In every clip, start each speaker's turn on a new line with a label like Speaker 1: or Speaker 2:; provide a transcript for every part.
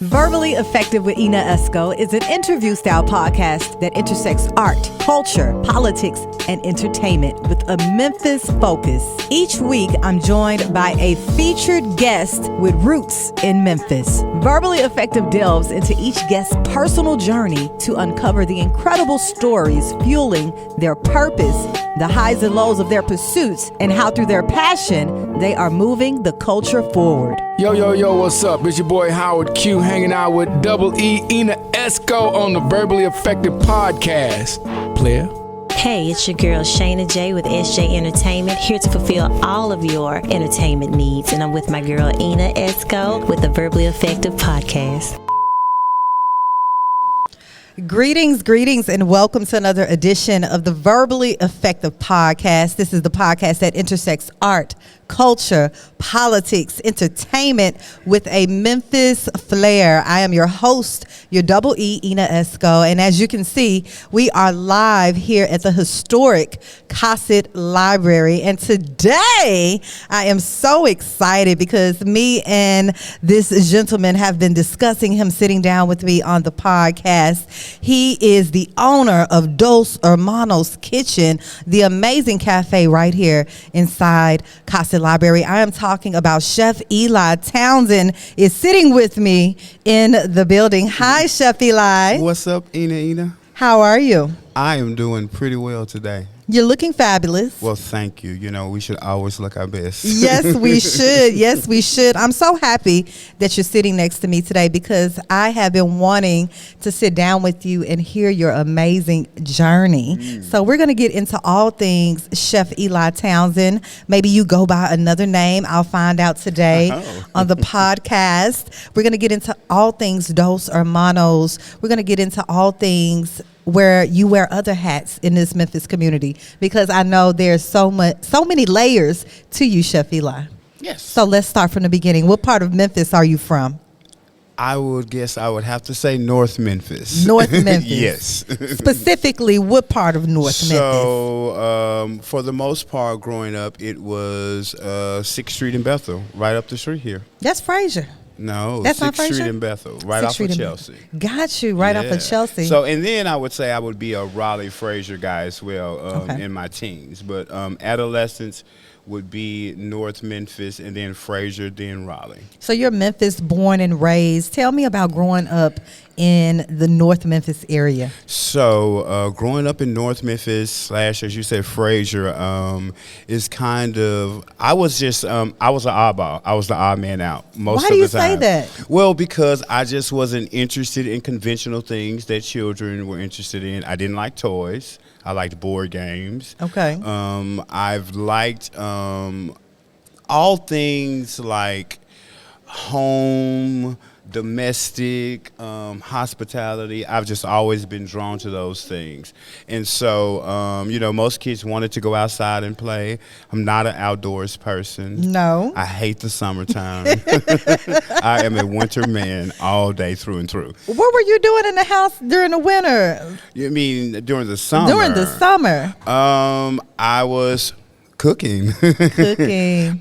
Speaker 1: Verbally Effective with Ena Esco is an interview-style podcast that intersects art, culture, politics, and entertainment with a Memphis focus. Each week, I'm joined by a featured guest with roots in Memphis. Verbally Effective delves into each guest's personal journey to uncover the incredible stories fueling their purpose, the highs and lows of their pursuits, and how through their passion, they are moving the culture forward.
Speaker 2: Yo, what's up? It's your boy Howard Q hanging out with Double E Ena Esco on the Verbally Effective podcast. Player.
Speaker 3: Hey, it's your girl Shayna J with SJ Entertainment, here to fulfill all of your entertainment needs. And I'm with my girl Ena Esco with the Verbally Effective podcast.
Speaker 1: Greetings, and welcome to another edition of the Verbally Effective podcast. This is the podcast that intersects art, culture, politics, entertainment with a Memphis flair. I am your host, your Double E, Ena Esco, and as you can see, we are live here at the historic Cossitt Library, and today I am so excited because me and this gentleman have been discussing him sitting down with me on the podcast. He is the owner of Dos Hermanos Kitchen, the amazing cafe right here inside Cossitt Library. I am talking about Chef Eli Townsend is sitting with me in the building. Hi, Chef Eli.
Speaker 4: What's up, Ena?
Speaker 1: How are you?
Speaker 4: I am doing pretty well today.
Speaker 1: You're looking fabulous.
Speaker 4: Well, thank you. You know, we should always look our best.
Speaker 1: Yes, we should. Yes, we should. I'm so happy that you're sitting next to me today because I have been wanting to sit down with you and hear your amazing journey. So we're going to get into all things Chef Eli Townsend. Maybe you go by another name. I'll find out today on the podcast. We're going to get into all things Dos Hermanos. We're going to get into all things where you wear other hats in this Memphis community, because I know there's so many layers to you, Chef Eli.
Speaker 4: Yes.
Speaker 1: So let's start from the beginning. What part of Memphis are you from?
Speaker 4: I would guess I would have to say North Memphis.
Speaker 1: North Memphis.
Speaker 4: Yes.
Speaker 1: Specifically, what part of North Memphis?
Speaker 4: So, for the most part, growing up, it was 6th Street in Bethel, right up the street here.
Speaker 1: That's Fraser.
Speaker 4: No,
Speaker 1: that's
Speaker 4: 6th Street in Bethel, right off of Chelsea.
Speaker 1: Got you, right off of Chelsea.
Speaker 4: So, and then I would say I would be a Raleigh Fraser guy as well in my teens. But adolescence would be North Memphis, and then Fraser, then Raleigh.
Speaker 1: So you're Memphis born and raised. Tell me about growing up in the North Memphis area.
Speaker 4: So growing up in North Memphis / as you said, Fraser, is kind of, I was an oddball. I was the odd man out most of the time. Why do you say
Speaker 1: that?
Speaker 4: Well, because I just wasn't interested in conventional things that children were interested in. I didn't like toys. I liked board games.
Speaker 1: Okay.
Speaker 4: I've liked all things like home, domestic, hospitality. I've just always been drawn to those things. And so, most kids wanted to go outside and play. I'm not an outdoors person.
Speaker 1: No.
Speaker 4: I hate the summertime. I am a winter man all day through and through.
Speaker 1: What were you doing in the house during the winter?
Speaker 4: You mean during the summer?
Speaker 1: During the summer.
Speaker 4: I was cooking.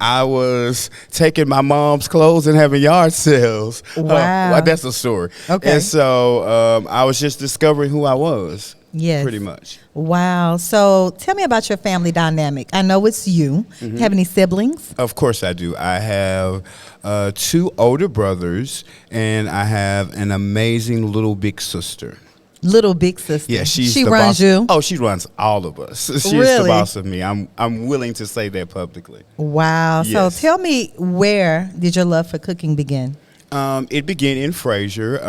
Speaker 1: I
Speaker 4: was taking my mom's clothes and having yard sales.
Speaker 1: Wow.
Speaker 4: That's a story. Okay. And so I was just discovering who I was.
Speaker 1: Yes.
Speaker 4: Pretty much.
Speaker 1: Wow. So tell me about your family dynamic. I know it's you. Mm-hmm. Have any siblings?
Speaker 4: Of course I do. I have 2 older brothers, and I have an amazing little big sister.
Speaker 1: Little big sister.
Speaker 4: Yeah,
Speaker 1: she
Speaker 4: the
Speaker 1: runs
Speaker 4: boss.
Speaker 1: you.
Speaker 4: Oh, she runs all of us. She's
Speaker 1: really?
Speaker 4: the boss of me. I'm willing to say that publicly.
Speaker 1: Wow.
Speaker 4: Yes.
Speaker 1: So tell me, where did your love for cooking begin?
Speaker 4: It began in Fraser.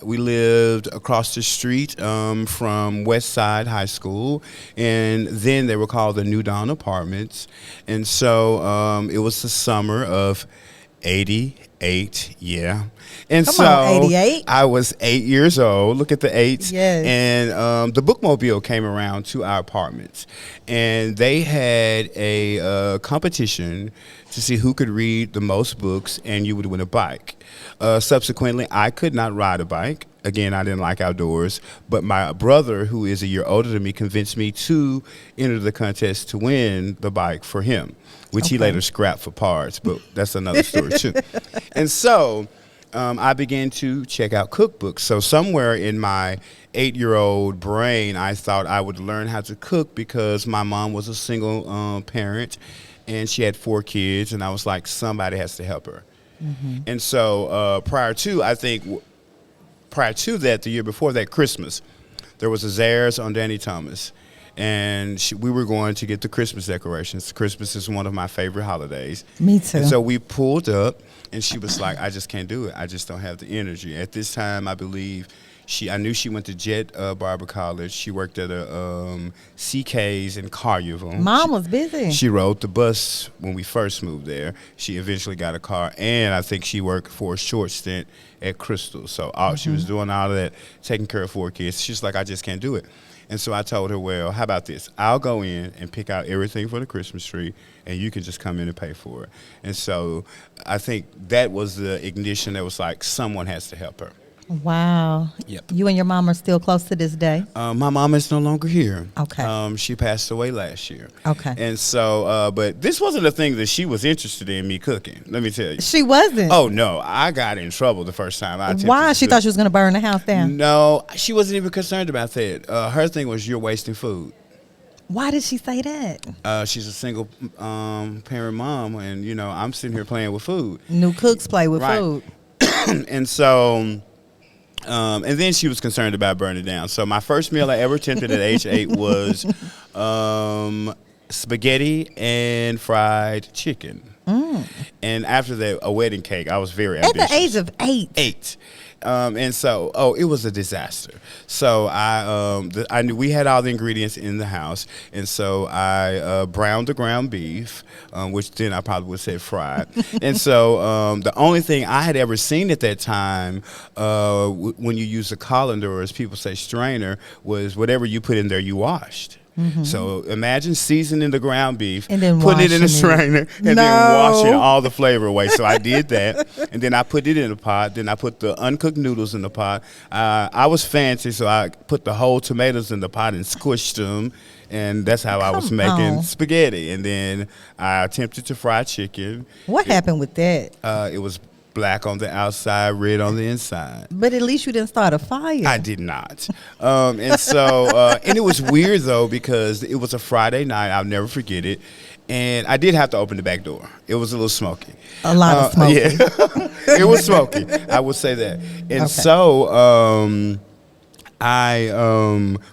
Speaker 4: We lived across the street from West Side High School, and then they were called the New Dawn Apartments. And so it was the summer of 88, yeah. And
Speaker 1: Come
Speaker 4: so
Speaker 1: on, 88.
Speaker 4: I was 8 years old. Look at the 8s.
Speaker 1: Yes.
Speaker 4: And the bookmobile came around to our apartments, and they had a competition to see who could read the most books, and you would win a bike. Subsequently, I could not ride a bike. Again, I didn't like outdoors, but my brother, who is a year older than me, convinced me to enter the contest to win the bike for him, which he later scrapped for parts, but that's another story too. And so I began to check out cookbooks. So somewhere in my 8-year-old brain, I thought I would learn how to cook because my mom was a single parent, and she had 4 kids, and I was like, somebody has to help her. And so prior to that, the year before that, Christmas, there was a Zayre's on Danny Thomas, and we were going to get the Christmas decorations. Christmas is one of my favorite holidays.
Speaker 1: Me too.
Speaker 4: And so we pulled up, and she was like, I just can't do it. I just don't have the energy. At this time, I believe I knew she went to Jet Barber College. She worked at a CK's in Collierville.
Speaker 1: Mom was busy.
Speaker 4: She rode the bus when we first moved there. She eventually got a car, and I think she worked for a short stint at Crystal. So she was doing all of that, taking care of 4 kids. She's like, I just can't do it. And so I told her, well, how about this? I'll go in and pick out everything for the Christmas tree, and you can just come in and pay for it. And so I think that was the ignition that was like, someone has to help her.
Speaker 1: Wow.
Speaker 4: Yep.
Speaker 1: You and your mom are still close to this day?
Speaker 4: My mom is no longer here.
Speaker 1: Okay.
Speaker 4: She passed away last year.
Speaker 1: Okay.
Speaker 4: And so, but this wasn't a thing that she was interested in me cooking, let me tell you.
Speaker 1: She wasn't?
Speaker 4: Oh, no. I got in trouble the first time I attempted
Speaker 1: Why?
Speaker 4: to
Speaker 1: She
Speaker 4: do
Speaker 1: thought
Speaker 4: it.
Speaker 1: she was going to burn the house down?
Speaker 4: No, she wasn't even concerned about that. Her thing was, you're wasting food.
Speaker 1: Why did she say that?
Speaker 4: She's a single parent mom, and, you know, I'm sitting here playing with food.
Speaker 1: New cooks play with
Speaker 4: Right.
Speaker 1: food.
Speaker 4: And so... and then she was concerned about burning it down. So my first meal I ever attempted at age 8 was spaghetti and fried chicken. And after that, a wedding cake. I was very ambitious.
Speaker 1: At the age of 8?
Speaker 4: 8. And so, it was a disaster. So I knew we had all the ingredients in the house, and so I browned the ground beef, which then I probably would say fried. And so the only thing I had ever seen at that time, when you use a colander, or as people say, strainer, was whatever you put in there, you washed. So imagine seasoning the ground beef,
Speaker 1: And then
Speaker 4: putting it in a
Speaker 1: washing
Speaker 4: strainer, and
Speaker 1: No.
Speaker 4: then washing all the flavor away. So I did that, and then I put it in a pot. Then I put the uncooked noodles in the pot. I was fancy, so I put the whole tomatoes in the pot and squished them, and that's how I was
Speaker 1: Come
Speaker 4: making
Speaker 1: on.
Speaker 4: spaghetti. And then I attempted to fry chicken.
Speaker 1: What happened with that?
Speaker 4: It was black on the outside, red on the inside.
Speaker 1: But at least you didn't start a fire.
Speaker 4: I did not. And so, and it was weird, though, because it was a Friday night. I'll never forget it. And I did have to open the back door. It was a little smoky.
Speaker 1: A lot of smoky.
Speaker 4: Yeah. It was smoky. I would say that. And
Speaker 1: Okay.
Speaker 4: so,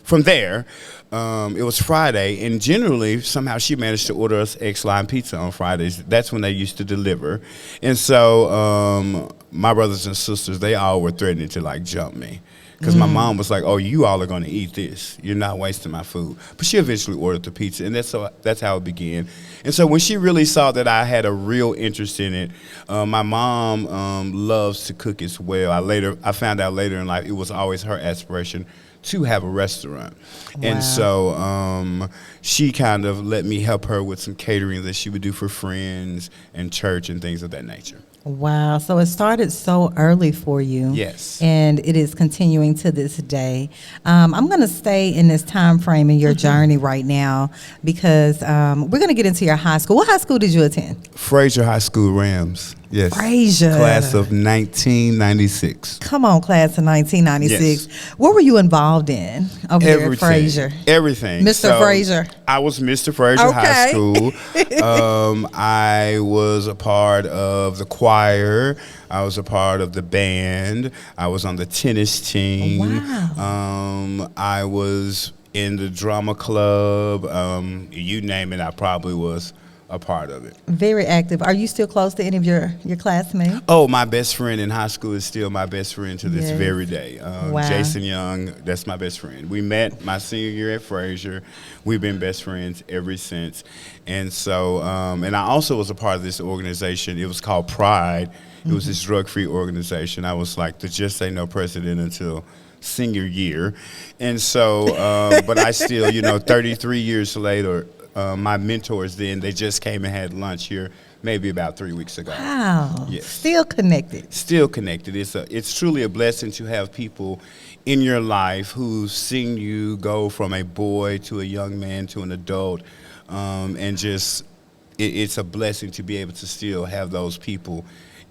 Speaker 4: from there, it was Friday, and generally, somehow she managed to order us X-Line Pizza on Fridays. That's when they used to deliver. And so my brothers and sisters, they all were threatening to, like, jump me. Because my mom was like, oh, you all are going to eat this. You're not wasting my food. But she eventually ordered the pizza, and that's how it began. And so when she really saw that I had a real interest in it, my mom loves to cook as well. I found out later in life it was always her aspiration to have a restaurant.
Speaker 1: Wow.
Speaker 4: And so she kind of let me help her with some catering that she would do for friends and church and things of that nature.
Speaker 1: Wow. So it started so early for you.
Speaker 4: Yes.
Speaker 1: And it is continuing to this day. I'm going to stay in this time frame in your journey right now because we're going to get into your high school. What high school did you attend?
Speaker 4: Fraser High School Rams. Yes.
Speaker 1: Fraser.
Speaker 4: Class of 1996.
Speaker 1: Come on, class of 1996.
Speaker 4: Yes.
Speaker 1: What were you involved in over there at Fraser?
Speaker 4: Everything.
Speaker 1: Mr. Fraser.
Speaker 4: I was Mr. Fraser High School. I was a part of the choir. I was a part of the band. I was on the tennis team.
Speaker 1: Wow.
Speaker 4: I was in the drama club. You name it, I probably was a part of it.
Speaker 1: Very active. Are you still close to any of your classmates?
Speaker 4: Oh, my best friend in high school is still my best friend to this
Speaker 1: Yes.
Speaker 4: very day.
Speaker 1: Wow.
Speaker 4: Jason Young, that's my best friend. We met my senior year at Fraser. We've been best friends ever since. And so, and I also was a part of this organization. It was called Pride. It was this drug-free organization. I was like the Just Say No president until senior year. And so, but I still, 33 years later, my mentors then, they just came and had lunch here maybe about 3 weeks ago.
Speaker 1: Wow.
Speaker 4: Yes.
Speaker 1: Still connected.
Speaker 4: Still connected. It's truly a blessing to have people in your life who've seen you go from a boy to a young man to an adult, and just it's a blessing to be able to still have those people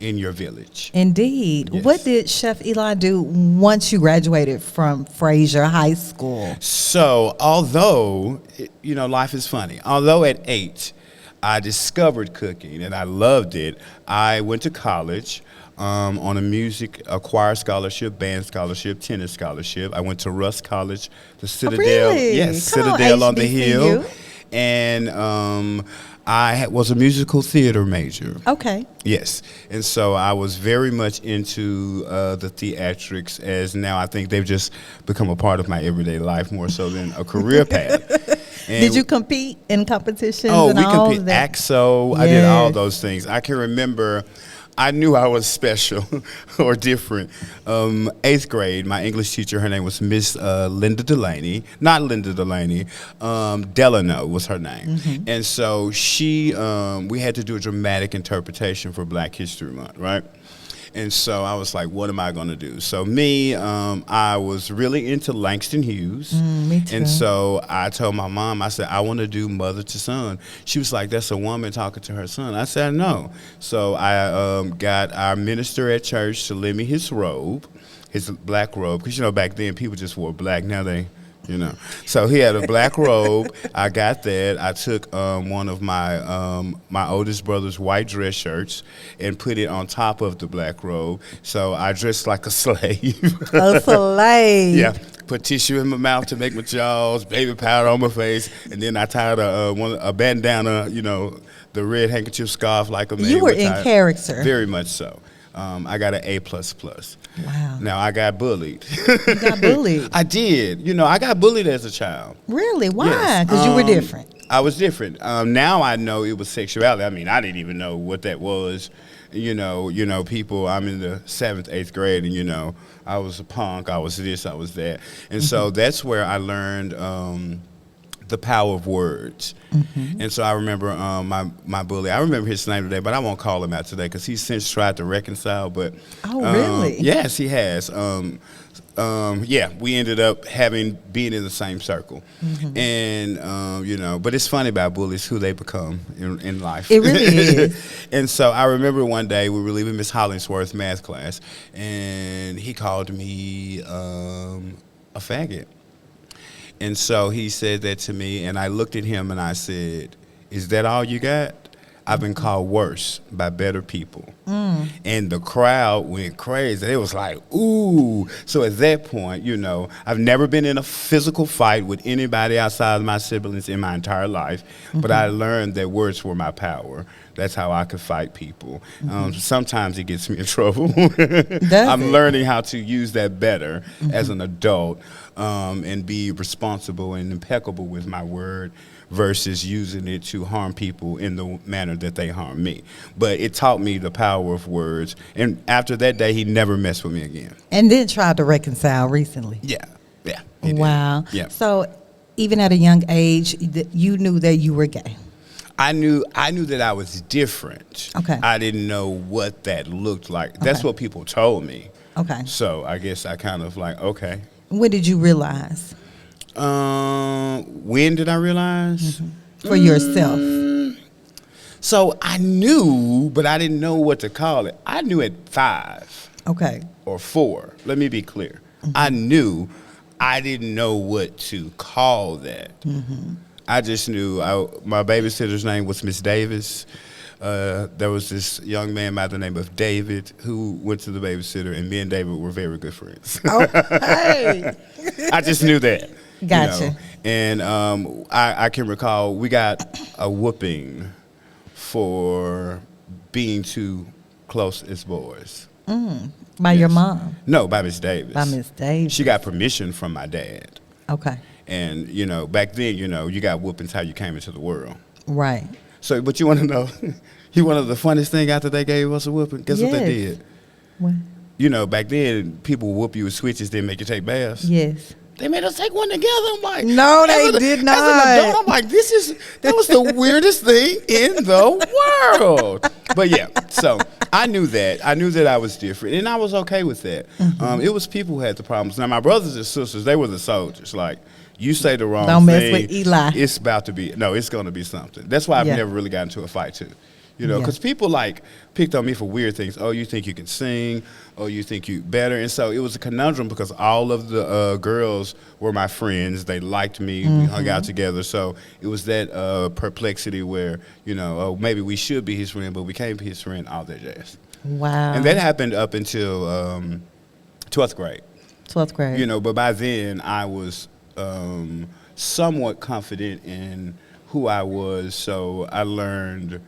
Speaker 4: in your village.
Speaker 1: Indeed.
Speaker 4: Yes.
Speaker 1: What did Chef Eli do once you graduated from Fraser High School?
Speaker 4: So, although, life is funny. Although at 8, I discovered cooking and I loved it, I went to college on a choir scholarship, band scholarship, tennis scholarship. I went to Russ College, the Citadel.
Speaker 1: Really?
Speaker 4: Yes,
Speaker 1: Come
Speaker 4: Citadel on the
Speaker 1: HBCU.
Speaker 4: hill. And I was a musical theater major.
Speaker 1: Okay.
Speaker 4: Yes. And so I was very much into the theatrics, as now I think they've just become a part of my everyday life more so than a career path. And
Speaker 1: Did you compete in competitions?
Speaker 4: Oh,
Speaker 1: and
Speaker 4: we
Speaker 1: all
Speaker 4: compete.
Speaker 1: of that?
Speaker 4: AXO. I did all
Speaker 1: Yes.
Speaker 4: those things. I can remember. I knew I was special or different. 8th grade, my English teacher, her name was Miss Linda Delaney. Not Linda Delaney. Delano was her name.
Speaker 1: Mm-hmm.
Speaker 4: And so we had to do a dramatic interpretation for Black History Month, right? And so I was like, what am I going to do? So I was really into Langston Hughes.
Speaker 1: Me too.
Speaker 4: And so I told my mom, I said, I want to do Mother to Son. She was like, that's a woman talking to her son. I said, no. So I got our minister at church to lend me his robe, his black robe. Because, back then people just wore black. Now they... So he had a black robe. I got that. I took one of my oldest brother's white dress shirts and put it on top of the black robe. So I dressed like a slave.
Speaker 1: A slave.
Speaker 4: Yeah. Put tissue in my mouth to make my jaws, baby powder on my face, and then I tied a bandana, the red handkerchief scarf like a man.
Speaker 1: You were in character.
Speaker 4: Very much so. I got an A++.
Speaker 1: Wow.
Speaker 4: Now, I got bullied.
Speaker 1: You got bullied.
Speaker 4: I did. I got bullied as a child.
Speaker 1: Really? Why?
Speaker 4: Yes.
Speaker 1: Because you were different.
Speaker 4: I was different. Now I know it was sexuality. I mean, I didn't even know what that was. People, I'm in the 7th, 8th grade, and, I was a punk. I was this, I was that. And so that's where I learned the power of words. And so I remember my bully. I remember his name today, but I won't call him out today because he's since tried to reconcile. But
Speaker 1: really?
Speaker 4: Yes, he has. We ended up being in the same circle, and but it's funny about bullies who they become in life.
Speaker 1: It really is.
Speaker 4: And so I remember one day we were leaving Miss Hollingsworth's math class, and he called me a faggot. And so he said that to me, and I looked at him and I said, "Is that all you got? I've been called worse by better people." And the crowd went crazy. It was like, ooh. So at that point, I've never been in a physical fight with anybody outside of my siblings in my entire life, but I learned that words were my power. That's how I could fight people. Sometimes it gets me in trouble. I'm learning how to use that better as an adult and be responsible and impeccable with my word versus using it to harm people in the manner that they harm me. But it taught me the power of words. And after that day, he never messed with me again.
Speaker 1: And then tried to reconcile recently.
Speaker 4: Yeah. He did.
Speaker 1: Wow.
Speaker 4: Yeah.
Speaker 1: So even at a young age, you knew that you were gay.
Speaker 4: I knew that I was different.
Speaker 1: Okay.
Speaker 4: I didn't know what that looked like. That's what people told me.
Speaker 1: Okay.
Speaker 4: So I guess I kind of like, okay.
Speaker 1: When did you realize?
Speaker 4: When did I realize?
Speaker 1: For yourself.
Speaker 4: So I knew, but I didn't know what to call it. I knew at 5
Speaker 1: Okay.
Speaker 4: or 4. Let me be clear. I knew. I didn't know what to call that. I just knew my babysitter's name was Miss Davis. There was this young man by the name of David who went to the babysitter, and me and David were very good friends.
Speaker 1: Okay.
Speaker 4: I just knew that.
Speaker 1: Gotcha.
Speaker 4: And I can recall we got a whooping for being too close as boys.
Speaker 1: By your mom?
Speaker 4: No, by Miss Davis.
Speaker 1: By Miss Davis.
Speaker 4: She got permission from my dad.
Speaker 1: Okay.
Speaker 4: And, back then, you got whoopings how you came into the world.
Speaker 1: Right.
Speaker 4: So, but you want to know, one of the funniest thing after they gave us a whooping? Guess what they
Speaker 1: Yes.
Speaker 4: did?
Speaker 1: What?
Speaker 4: Back then, people would whoop you with switches, then make you take baths.
Speaker 1: Yes.
Speaker 4: They made us take one together. I'm like,
Speaker 1: No, they did
Speaker 4: As
Speaker 1: not.
Speaker 4: an adult, I'm like, that was the weirdest thing in the world. But yeah, so I knew that. I knew that I was different, and I was okay with that. It was people who had the problems. Now, my brothers and sisters, they were the soldiers. Like, you say the wrong
Speaker 1: Don't
Speaker 4: thing.
Speaker 1: mess with Eli.
Speaker 4: It's going to be something. That's why I've
Speaker 1: Yeah.
Speaker 4: never really gotten into a fight, too. You know,
Speaker 1: Yeah.
Speaker 4: because people like picked on me for weird things. Oh, you think you can sing? Oh, you think you better? And so it was a conundrum because all of the girls were my friends. They liked me. We hung out together. So it was that perplexity where, you know, oh, maybe we should be his friend, but we can't be his friend, all that jazz.
Speaker 1: Wow.
Speaker 4: And that happened up until 12th grade.
Speaker 1: 12th grade.
Speaker 4: You know, but by then I was somewhat confident in who I was. So I learned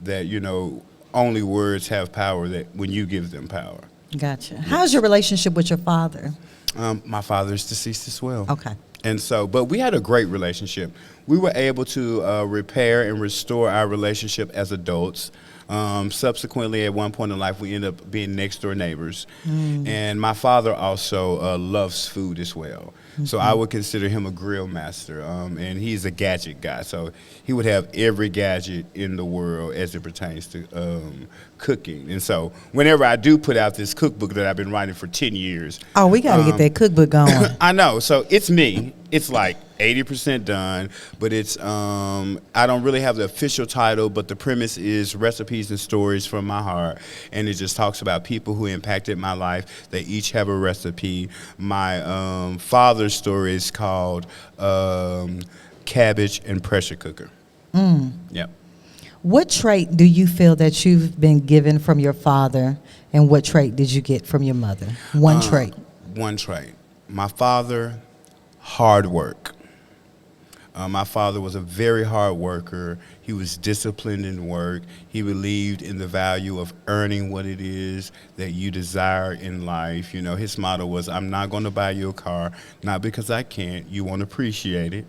Speaker 4: that, you know, only words have power that when you give them power.
Speaker 1: Gotcha. How's your relationship with your father?
Speaker 4: My father is deceased as well.
Speaker 1: Okay.
Speaker 4: And so, but we had a great relationship. We were able to repair and restore our relationship as adults. Subsequently, at one point in life, we ended up being next door neighbors. And my father also loves food as well. So I would consider him a grill master. And he's a gadget guy. So he would have every gadget in the world as it pertains to cooking. And so whenever I do put out this cookbook that I've been writing for 10 years.
Speaker 1: Oh, we got to get that cookbook going.
Speaker 4: I know. So it's me. It's like 80% done, but it's I don't really have the official title, but the premise is recipes and stories from my heart, and it just talks about people who impacted my life. They each have a recipe. My father's story is called Cabbage and Pressure Cooker. Yep.
Speaker 1: What trait do you feel that you've been given from your father, and what trait did you get from your mother? One trait.
Speaker 4: One trait. My father, hard work. My father was a very hard worker. He was disciplined in work. He believed in the value of earning what it is that you desire in life. You know, his motto was, I'm not going to buy you a car, not because I can't. You won't appreciate it.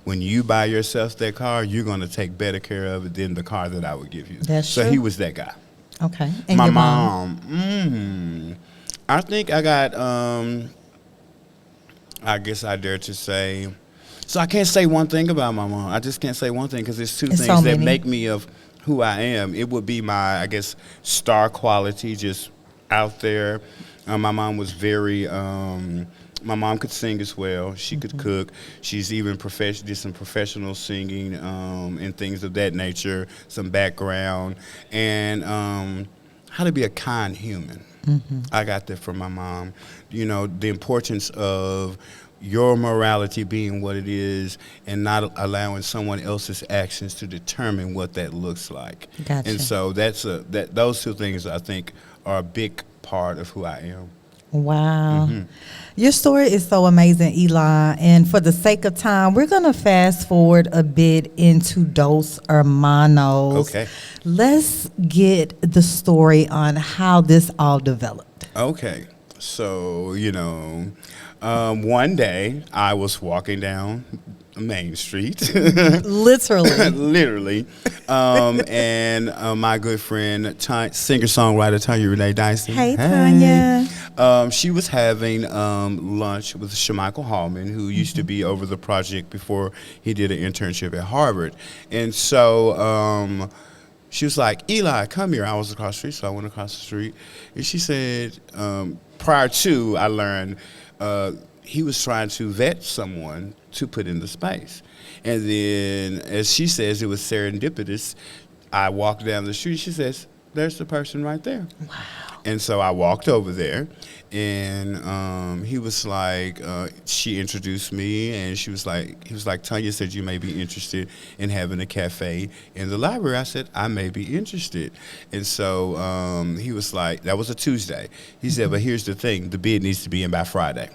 Speaker 4: When you buy yourself that car, you're going to take better care of it than the car that I would give you.
Speaker 1: That's
Speaker 4: so
Speaker 1: true.
Speaker 4: he was that guy.
Speaker 1: Okay. And
Speaker 4: My
Speaker 1: your
Speaker 4: mom, I think I got, I guess I dare to say, so I can't say one thing about my mom. I just can't say one thing because it's two
Speaker 1: It's
Speaker 4: things
Speaker 1: so
Speaker 4: that
Speaker 1: many.
Speaker 4: make me of who I am. It would be my, I guess, star quality just out there. My mom was very, my mom could sing as well. She could cook. She's even did some professional singing and things of that nature, some background. And how to be a kind human. I got that from my mom. You know, the importance of your morality being what it is and not allowing someone else's actions to determine what that looks like.
Speaker 1: Gotcha.
Speaker 4: And so those two things I think are a big part of who I am.
Speaker 1: Wow. Your story is so amazing, Eli. And for the sake of time, we're going to fast forward a bit into Dos Hermanos.
Speaker 4: Okay.
Speaker 1: Let's get the story on how this all developed.
Speaker 4: Okay. So, you know, one day I was walking down Main Street.
Speaker 1: Literally.
Speaker 4: Literally. And my good friend, singer-songwriter Tanya Renee Dyson.
Speaker 1: Hey, Tanya.
Speaker 4: She was having lunch with Shamichael Hallman, who used to be over the project before he did an internship at Harvard. And so she was like, Eli, come here. I was across the street, so I went across the street. And she said, prior to, I learned he was trying to vet someone to put in the space. And then, as she says, it was serendipitous. I walked down the street. She says, there's the person right there. Wow. And so I walked over there, and he was like, she introduced me, and he was like, Tanya said you may be interested in having a cafe in the library. I said, I may be interested. And so he was like, that was a Tuesday. He said, but here's the thing, the bid needs to be in by Friday.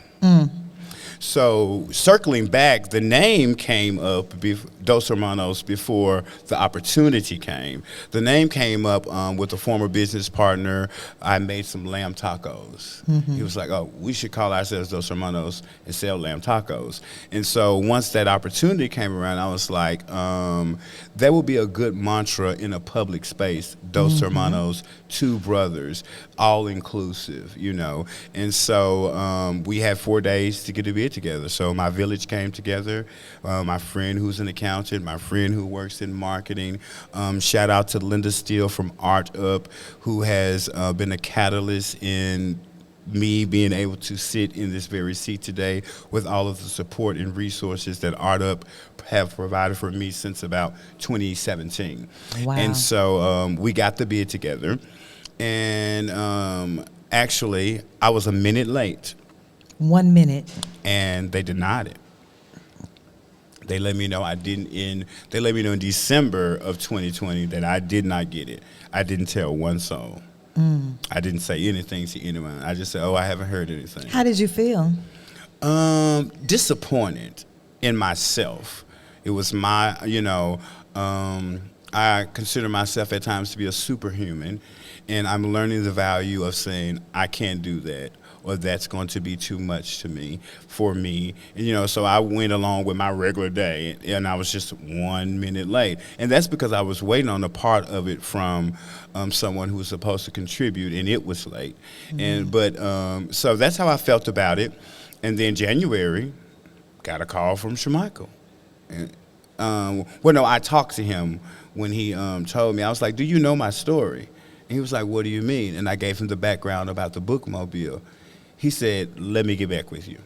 Speaker 4: So circling back, the name came up, Dos Hermanos, before the opportunity came. The name came up with a former business partner. I made some lamb tacos. He was like, oh, we should call ourselves Dos Hermanos and sell lamb tacos. And so once that opportunity came around, I was like, that would be a good mantra in a public space, Dos Hermanos, two brothers, all inclusive, you know. And so we had 4 days to get a bid together. So my village came together, my friend who's an accountant, my friend who works in marketing. Shout out to Linda Steele from Art Up, who has been a catalyst in me being able to sit in this very seat today with all of the support and resources that Art Up have provided for me since about 2017.
Speaker 1: Wow.
Speaker 4: And so we got the bid together, and actually I was a minute late.
Speaker 1: 1 minute.
Speaker 4: And they denied it. They let me know they let me know in December of 2020 that I did not get it. I didn't tell one soul. I didn't say anything to anyone. I just said, "Oh, I haven't heard anything."
Speaker 1: How did you feel?
Speaker 4: Disappointed in myself. It was my, I consider myself at times to be a superhuman, and I'm learning the value of saying I can't do that, or that's going to be too much for me. And, so I went along with my regular day, and I was just 1 minute late. And that's because I was waiting on a part of it from someone who was supposed to contribute, and it was late. So that's how I felt about it. And then January, got a call from Shemichael. I talked to him when he told me. I was like, "Do you know my story?" And he was like, "What do you mean?" And I gave him the background about the bookmobile. He said, "Let me get back with you."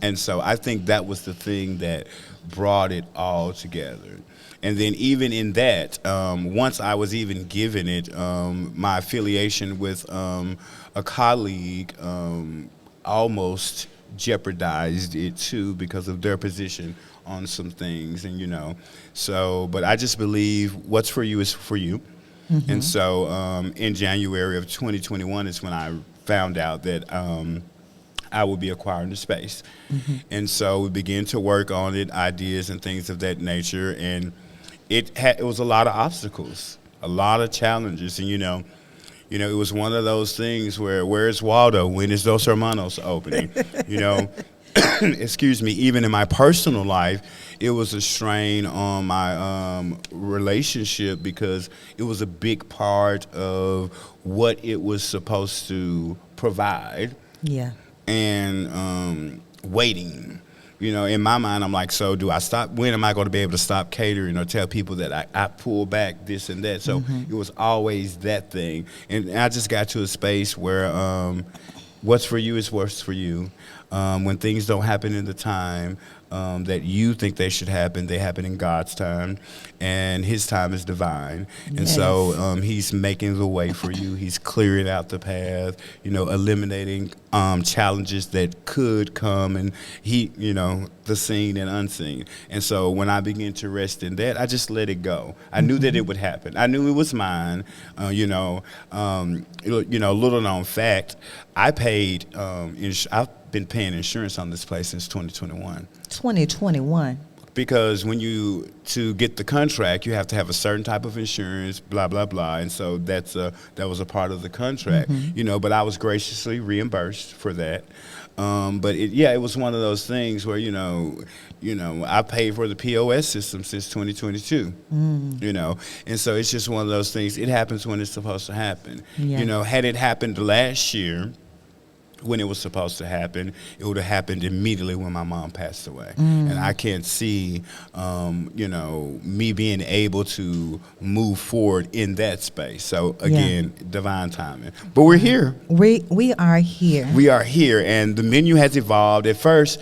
Speaker 4: And so I think that was the thing that brought it all together. And then even in that, once I was even given it, my affiliation with a colleague almost jeopardized it too because of their position on some things. And, but I just believe what's for you is for you. And so in January of 2021 is when I found out that I would be acquiring the space. And so we began to work on it, ideas and things of that nature. And it was a lot of obstacles, a lot of challenges. And, it was one of those things where's Waldo? When is Dos Hermanos opening? Excuse me, even in my personal life, it was a strain on my relationship because it was a big part of what it was supposed to provide.
Speaker 1: Yeah.
Speaker 4: And waiting. In my mind, I'm like, so do I stop? When am I going to be able to stop catering or tell people that I pull back this and that? So it was always that thing. And I just got to a space where what's for you is what's for you. When things don't happen in the time that you think they should happen, they happen in God's time, and His time is divine. And so He's making the way for you. He's clearing out the path, eliminating challenges that could come, and the seen and unseen. And so when I began to rest in that, I just let it go. I knew that it would happen. I knew it was mine. Little known fact, I paid. I've been paying insurance on this place since 2021.
Speaker 1: 2021.
Speaker 4: Because to get the contract, you have to have a certain type of insurance, blah, blah, blah. And so that was a part of the contract, but I was graciously reimbursed for that. But it was one of those things where, I paid for the POS system since 2022, and so it's just one of those things. It happens when it's supposed to happen. Yeah. Had it happened last year, when it was supposed to happen, it would have happened immediately when my mom passed away. And I can't see, me being able to move forward in that space. So again, divine timing. But we're here.
Speaker 1: We are here.
Speaker 4: We are here, and the menu has evolved. At first,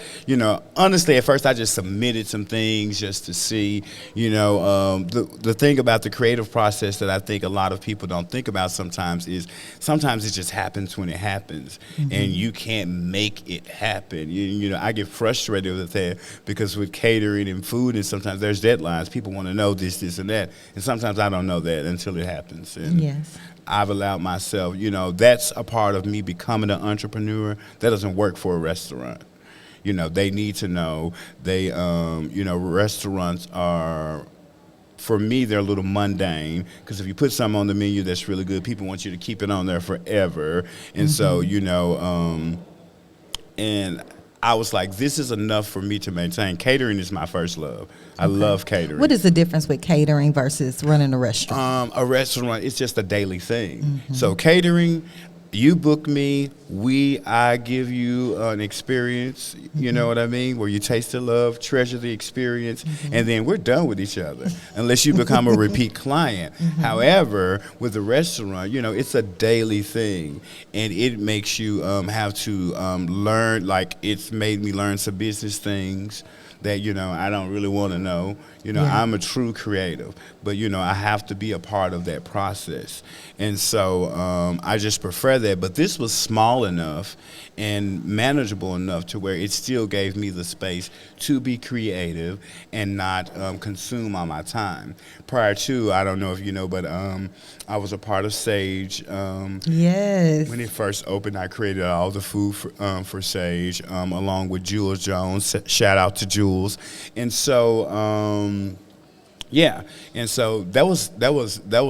Speaker 4: honestly, I just submitted some things just to see, the thing about the creative process that I think a lot of people don't think about sometimes is sometimes it just happens when it happens. And you can't make it happen. I get frustrated with that because with catering and food, and sometimes there's deadlines. People want to know this, and that, and sometimes I don't know that until it happens. And I've allowed myself. That's a part of me becoming an entrepreneur. That doesn't work for a restaurant. They need to know. Restaurants are. For me, they're a little mundane because if you put something on the menu that's really good, people want you to keep it on there forever. And so, and I was like, this is enough for me to maintain. Catering is my first love. I love catering.
Speaker 1: What is the difference with catering versus running a restaurant?
Speaker 4: A restaurant, it's just a daily thing. So catering, you book me, I give you an experience, you know what I mean, where you taste the love, treasure the experience, and then we're done with each other, unless you become a repeat client. However, with the restaurant, you know, it's a daily thing, and it makes you have to learn, like it's made me learn some business things that, you know, I don't really want to know. You know, I'm a true creative, but, you know, I have to be a part of that process. And so I just prefer that. But this was small enough and manageable enough to where it still gave me the space to be creative and not consume all my time. Prior to, I don't know if you know, but I was a part of Sage.
Speaker 1: Yes.
Speaker 4: When it first opened, I created all the food for Sage, along with Jules Jones. Shout out to Jules. And so, yeah, and so that was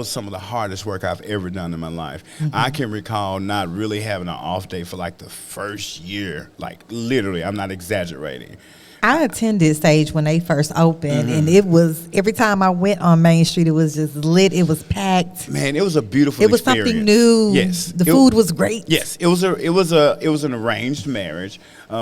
Speaker 4: some of the hardest work I've ever done in my life. I can recall not really having an off day for like the first year, like literally, I'm not exaggerating.
Speaker 1: I attended Sage when they first opened, and it was, every time I went on Main Street, it was just lit. It was packed.
Speaker 4: Man, it was a beautiful
Speaker 1: It was
Speaker 4: experience.
Speaker 1: something new.
Speaker 4: Yes.
Speaker 1: The food was great.
Speaker 4: Yes, it was an arranged marriage.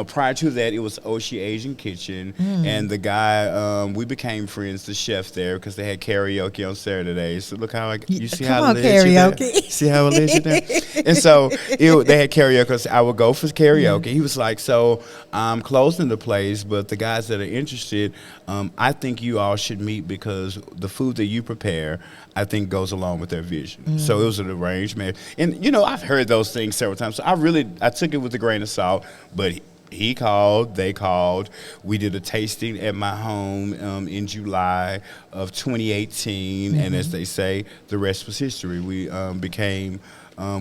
Speaker 4: Prior to that, it was Oshi Asian Kitchen, and the guy, we became friends, the chef there, because they had karaoke on Saturdays. So look how you see how
Speaker 1: on,
Speaker 4: I led you there?
Speaker 1: karaoke.
Speaker 4: See how I led you there? And so they had karaoke. So I would go for karaoke. He was like, so I'm closing the place, but the guys that are interested, I think you all should meet because the food that you prepare, I think, goes along with their vision. So it was an arranged marriage. And, you know, I've heard those things several times. So I took it with a grain of salt, but he called, they called. We did a tasting at my home in July of 2018. And as they say, the rest was history. We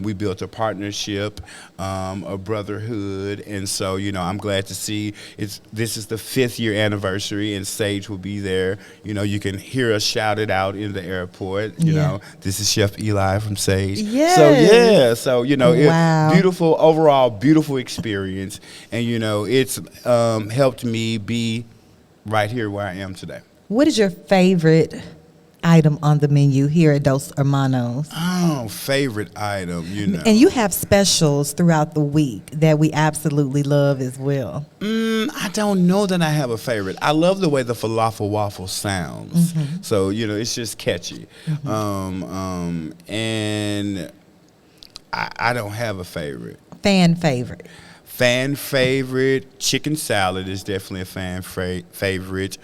Speaker 4: we built a partnership, a brotherhood, and so, you know, I'm glad to see this is the 5th year anniversary, and Sage will be there. You know, you can hear us shout it out in the airport. You know, this is Chef Eli from Sage. So you know, overall beautiful experience, and you know, it's helped me be right here where I am today.
Speaker 1: What is your favorite item on the menu here at Dos Hermanos?
Speaker 4: Oh, favorite item, you know.
Speaker 1: And you have specials throughout the week that we absolutely love as well.
Speaker 4: I don't know that I have a favorite. I love the way the falafel waffle sounds. So, you know, it's just catchy. And I don't have a favorite.
Speaker 1: Fan favorite?
Speaker 4: Fan favorite, chicken salad is definitely a fan favorite.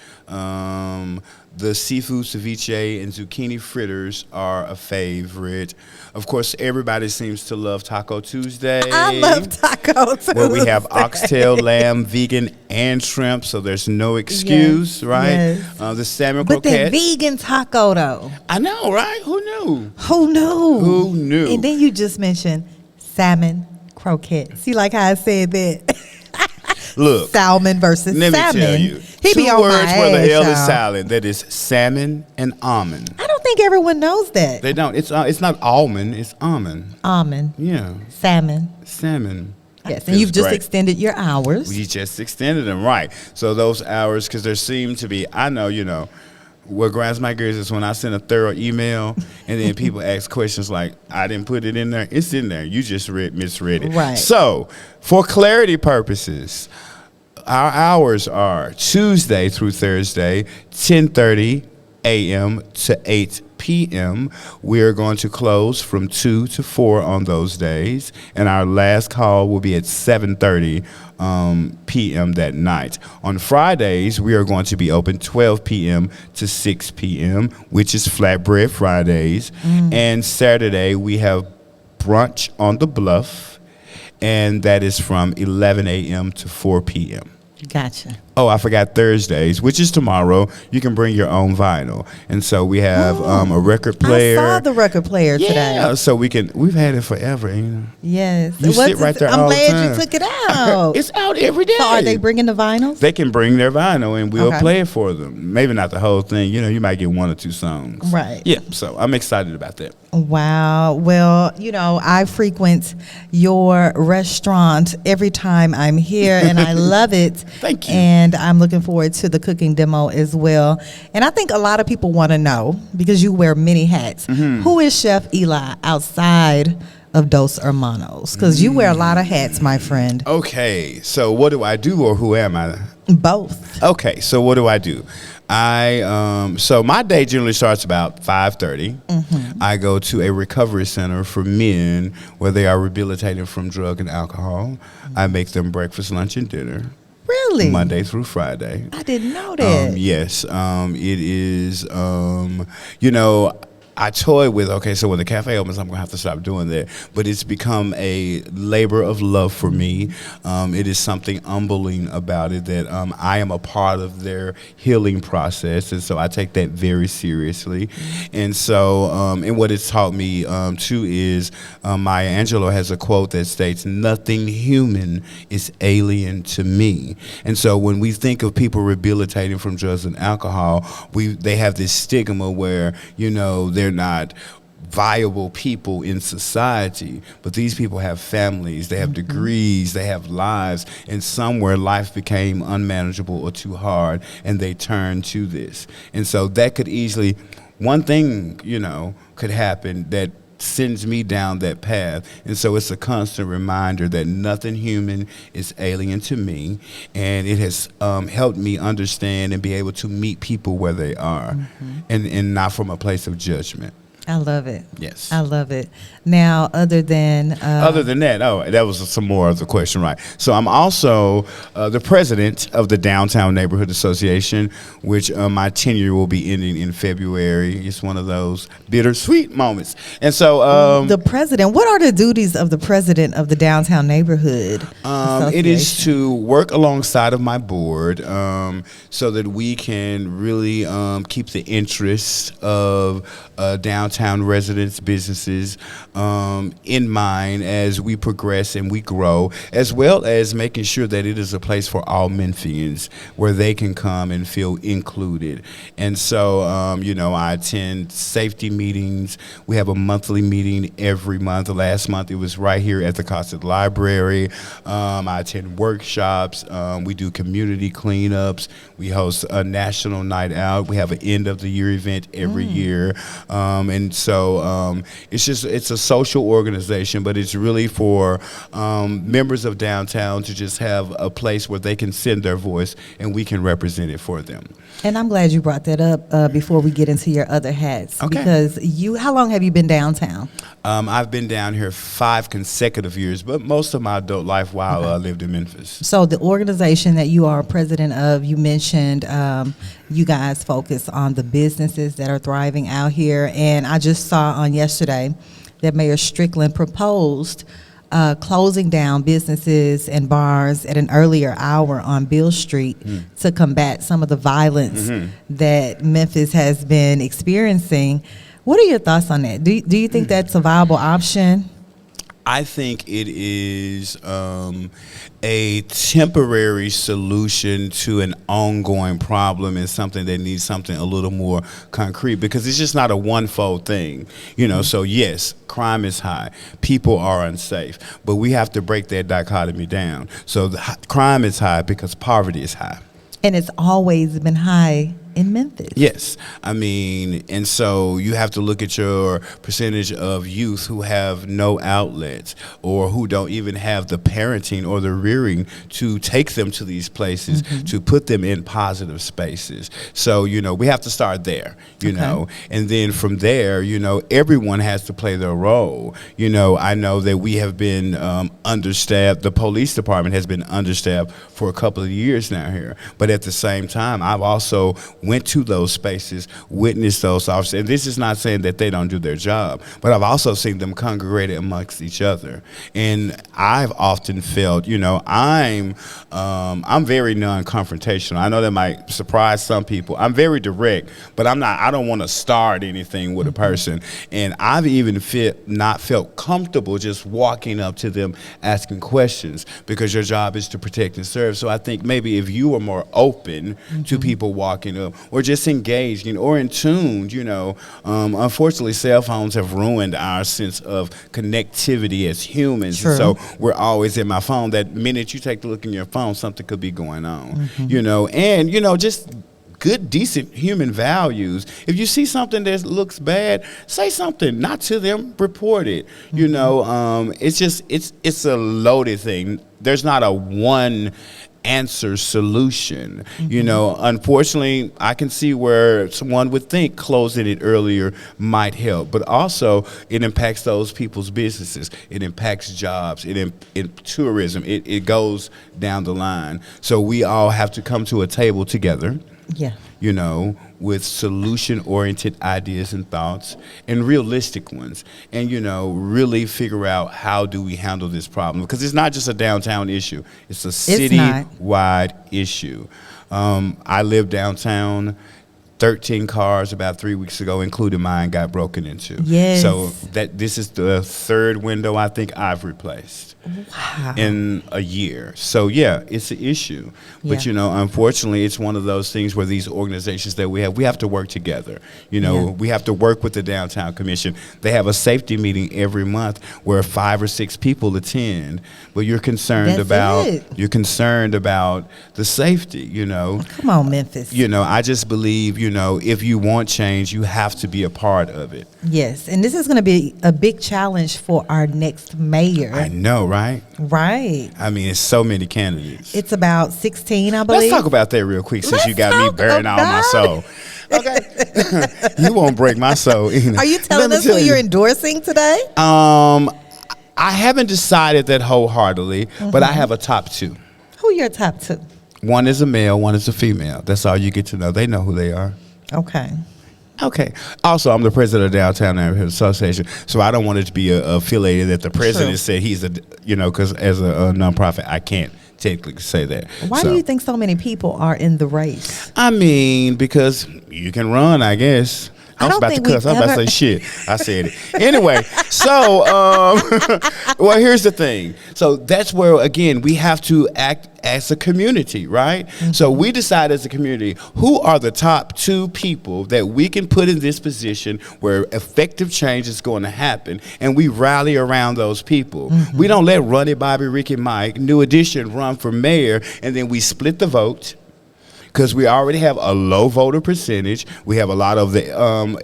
Speaker 4: The seafood ceviche and zucchini fritters are a favorite. Of course, everybody seems to love Taco Tuesday.
Speaker 1: I love Taco Tuesday.
Speaker 4: Where we have oxtail, lamb, vegan, and shrimp, so there's no excuse, right?
Speaker 1: Yes.
Speaker 4: The salmon
Speaker 1: But
Speaker 4: croquette.
Speaker 1: that vegan taco, though.
Speaker 4: I know, right? Who knew?
Speaker 1: Who knew?
Speaker 4: Who knew?
Speaker 1: And then you just mentioned salmon croquette. See, like how I said that?
Speaker 4: Look,
Speaker 1: salmon versus
Speaker 4: let
Speaker 1: salmon.
Speaker 4: me tell you.
Speaker 1: He be
Speaker 4: Two
Speaker 1: on
Speaker 4: words
Speaker 1: my
Speaker 4: where the
Speaker 1: ass,
Speaker 4: L is
Speaker 1: y'all.
Speaker 4: silent. That is salmon and almond.
Speaker 1: I don't think everyone knows that.
Speaker 4: They don't. It's not almond. It's almond.
Speaker 1: Almond.
Speaker 4: Yeah.
Speaker 1: Salmon.
Speaker 4: Salmon.
Speaker 1: Yes, and
Speaker 4: Feels
Speaker 1: you've just
Speaker 4: great.
Speaker 1: extended your hours.
Speaker 4: We just extended them, right. So those hours, because there seem to be, I know, you know, what grinds my gears is when I send a thorough email and then people ask questions like, I didn't put it in there. It's in there. You just misread it.
Speaker 1: Right.
Speaker 4: So for clarity purposes, our hours are Tuesday through Thursday, 10:30 a.m. to 8 p.m. We are going to close from 2 to 4 on those days, and our last call will be at 7:30 p.m. that night. On Fridays, we are going to be open 12 p.m. to 6 p.m., which is Flatbread Fridays. And Saturday, we have brunch on the Bluff, and that is from 11 a.m. to 4 p.m.
Speaker 1: Gotcha.
Speaker 4: Oh, I forgot Thursdays, which is tomorrow. You can bring your own vinyl, and so we have a record player.
Speaker 1: I saw the record player today.
Speaker 4: Yeah, so we've had it forever. You know.
Speaker 1: Yes.
Speaker 4: You sit right there
Speaker 1: I'm
Speaker 4: all the
Speaker 1: glad
Speaker 4: time.
Speaker 1: you took it out.
Speaker 4: It's out every day.
Speaker 1: So are they bringing the vinyls?
Speaker 4: They can bring their vinyl, and we'll
Speaker 1: Okay.
Speaker 4: play it for them. Maybe not the whole thing. You know, you might get 1 or 2 songs.
Speaker 1: Right.
Speaker 4: Yeah. So I'm excited about that.
Speaker 1: Wow. Well, you know, I frequent your restaurant every time I'm here, and I love it.
Speaker 4: Thank you.
Speaker 1: And I'm looking forward to the cooking demo as well. And I think a lot of people want to know, because you wear many hats, who is Chef Eli outside of Dos Hermanos? Because you wear a lot of hats, my friend.
Speaker 4: Okay, so what do I do, or who am I?
Speaker 1: Both.
Speaker 4: Okay, so what do I do? So my day generally starts about 5:30. I go to a recovery center for men where they are rehabilitating from drug and alcohol. I make them breakfast, lunch, and dinner.
Speaker 1: Really?
Speaker 4: Monday through Friday.
Speaker 1: I didn't know that.
Speaker 4: Yes, it is. I toy with, okay, so when the cafe opens, I'm going to have to stop doing that. But it's become a labor of love for me. It is something humbling about it that I am a part of their healing process. And so I take that very seriously. And so, and what it's taught me, too, is Maya Angelou has a quote that states, "Nothing human is alien to me." And so when we think of people rehabilitating from drugs and alcohol, they have this stigma where, they're not viable people in society, but these people have families, they have degrees, they have lives, and somewhere life became unmanageable or too hard, and they turn to this. And so that could easily, one thing, could happen that sends me down that path. And so it's a constant reminder that nothing human is alien to me, and it has helped me understand and be able to meet people where they are, and not from a place of judgment.
Speaker 1: I love it.
Speaker 4: Yes.
Speaker 1: I love it. Now, other than
Speaker 4: that, that was some more of the question, right? So I'm also the president of the Downtown Neighborhood Association, which my tenure will be ending in February. It's one of those bittersweet moments. And so
Speaker 1: the president, what are the duties of the president of the Downtown Neighborhood Association?
Speaker 4: It is to work alongside of my board so that we can really keep the interests of downtown residents, businesses in mind as we progress and we grow, as well as making sure that it is a place for all Memphians where they can come and feel included. And so, I attend safety meetings. We have a monthly meeting every month. Last month, it was right here at the Cossitt Library. I attend workshops. We do community cleanups. We host a national night out. We have an end of the year event every year. And so it's a social organization, but it's really for members of downtown to just have a place where they can send their voice and we can represent it for them.
Speaker 1: And I'm glad you brought that up before we get into your other hats.
Speaker 4: Okay.
Speaker 1: Because how long have you been downtown?
Speaker 4: I've been down here 5 consecutive years, but most of my adult life while I lived in Memphis.
Speaker 1: So the organization that you are president of, you mentioned you guys focus on the businesses that are thriving out here. And I just saw on yesterday that Mayor Strickland proposed closing down businesses and bars at an earlier hour on Beale Street to combat some of the violence that Memphis has been experiencing. What are your thoughts on that? Do you think that's a viable option?
Speaker 4: I think it is a temporary solution to an ongoing problem and something that needs something a little more concrete, because it's just not a one-fold thing, So yes, crime is high, people are unsafe, but we have to break that dichotomy down. So crime is high because poverty is high.
Speaker 1: And it's always been high in Memphis.
Speaker 4: Yes. And so you have to look at your percentage of youth who have no outlets or who don't even have the parenting or the rearing to take them to these places, to put them in positive spaces. So, we have to start there, you know, and then from there, everyone has to play their role. I know that we have been understaffed. The police department has been understaffed for a couple of years now here. But at the same time, I've also went to those spaces, witnessed those officers. And this is not saying that they don't do their job, but I've also seen them congregate amongst each other. And I've often felt, I'm very non-confrontational. I know that might surprise some people. I'm very direct, but I don't want to start anything with a person. And I've even not felt comfortable just walking up to them asking questions, because your job is to protect and serve. So I think maybe if you were more open to people walking up, or just engaged, or in tune, unfortunately cell phones have ruined our sense of connectivity as humans.
Speaker 1: True.
Speaker 4: So we're always in my phone. That minute you take a look in your phone, something could be going on, and just good, decent human values. If you see something that looks bad, say something, not to them, report it. You know, it's a loaded thing. There's not a one answer solution. You know, unfortunately, I can see where someone would think closing it earlier might help, but also it impacts those people's businesses. It impacts jobs. In tourism. It goes down the line. So we all have to come to a table together.
Speaker 1: Yeah.
Speaker 4: You know, with solution-oriented ideas and thoughts and realistic ones, and, you know, really figure out how do we handle this problem, because it's not just a downtown issue, it's a city-wide issue. I live downtown. 13 cars about 3 weeks ago, including mine, got broken into.
Speaker 1: Yes.
Speaker 4: So this is the third window I think I've replaced.
Speaker 1: Wow.
Speaker 4: In a year. So yeah, it's an issue. But you know, unfortunately, it's one of those things where these organizations that we have to work together. You know, we have to work with the Downtown Commission. They have a safety meeting every month where 5 or 6 people attend. But you're concerned about the safety, you know.
Speaker 1: Come on, Memphis.
Speaker 4: You know, I just believe, you know, if you want change, you have to be a part of it.
Speaker 1: Yes, and this is going to be a big challenge for our next mayor.
Speaker 4: I know, right?
Speaker 1: Right.
Speaker 4: I mean, it's so many candidates.
Speaker 1: It's about 16, I believe.
Speaker 4: Let's talk about that real quick, since you got me bearing all my soul. Okay. You won't break my soul.
Speaker 1: Are you telling us who you're endorsing today?
Speaker 4: I haven't decided that wholeheartedly, but I have a top 2.
Speaker 1: Who are your top 2?
Speaker 4: One is a male, one is a female. That's all you get to know. They know who they are.
Speaker 1: Okay.
Speaker 4: Okay. Also, I'm the president of the Downtown Neighborhood Association, so I don't want it to be affiliated that the president said he's because as a nonprofit, I can't technically say that.
Speaker 1: Why do you think so many people are in the race?
Speaker 4: I mean, because you can run, I guess. I was about to cuss. I was about to say shit. I said it. Anyway, so, well, here's the thing. So that's where, again, we have to act as a community, right? So we decide as a community, who are the top 2 people that we can put in this position where effective change is going to happen, and we rally around those people. We don't let Ronnie, Bobby, Ricky, Mike, New Edition run for mayor, and then we split the vote. Because we already have a low voter percentage. We have a lot of the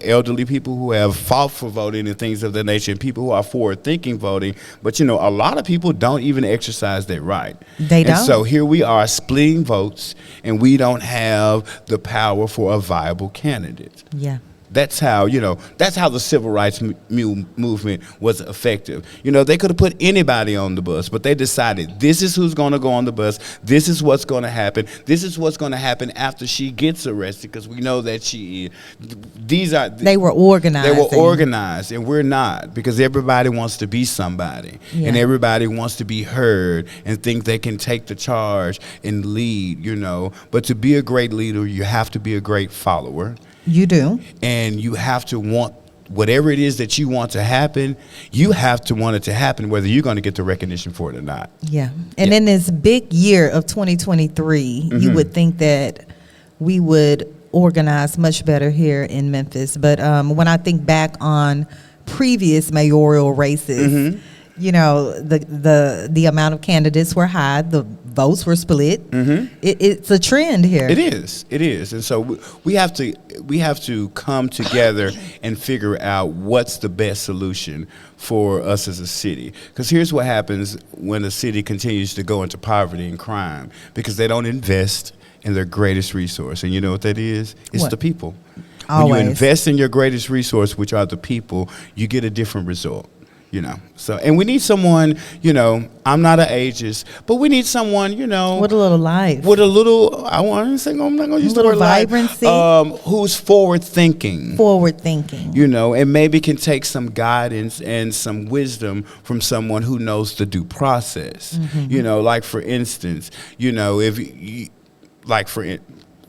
Speaker 4: elderly people who have fought for voting and things of that nature, and people who are forward-thinking voting. But, you know, a lot of people don't even exercise that right.
Speaker 1: They don't.
Speaker 4: And so here we are splitting votes, and we don't have the power for a viable candidate.
Speaker 1: Yeah.
Speaker 4: That's how, you know, that's how the civil rights movement was effective. You know, they could have put anybody on the bus, but they decided this is who's going to go on the bus. This is what's going to happen. This is what's going to happen after she gets arrested, because we know that they were organized. They were organized, and we're not, because everybody wants to be somebody, and everybody wants to be heard and think they can take the charge and lead, you know. But to be a great leader, you have to be a great follower.
Speaker 1: You do.
Speaker 4: And you have to want whatever it is that you want to happen, you have to want it to happen, whether you're going to get the recognition for it or not.
Speaker 1: Yeah. And in this big year of 2023, you would think that we would organize much better here in Memphis. But when I think back on previous mayoral races, you know, the amount of candidates were high, the votes were split. It's a trend here.
Speaker 4: It is, and so we have to come together and figure out what's the best solution for us as a city. Because here's what happens when a city continues to go into poverty and crime, because they don't invest in their greatest resource, and you know what that is? It's the people.
Speaker 1: Always.
Speaker 4: When you invest in your greatest resource, which are the people, you get a different result. You know, so, and we need someone, you know, I'm not an ageist, but we need someone, you know,
Speaker 1: with a little life,
Speaker 4: with a little, I'm not going to use the word
Speaker 1: vibrancy,
Speaker 4: who's forward thinking, you know, and maybe can take some guidance and some wisdom from someone who knows the due process. You know, like for instance, you know, if you, like for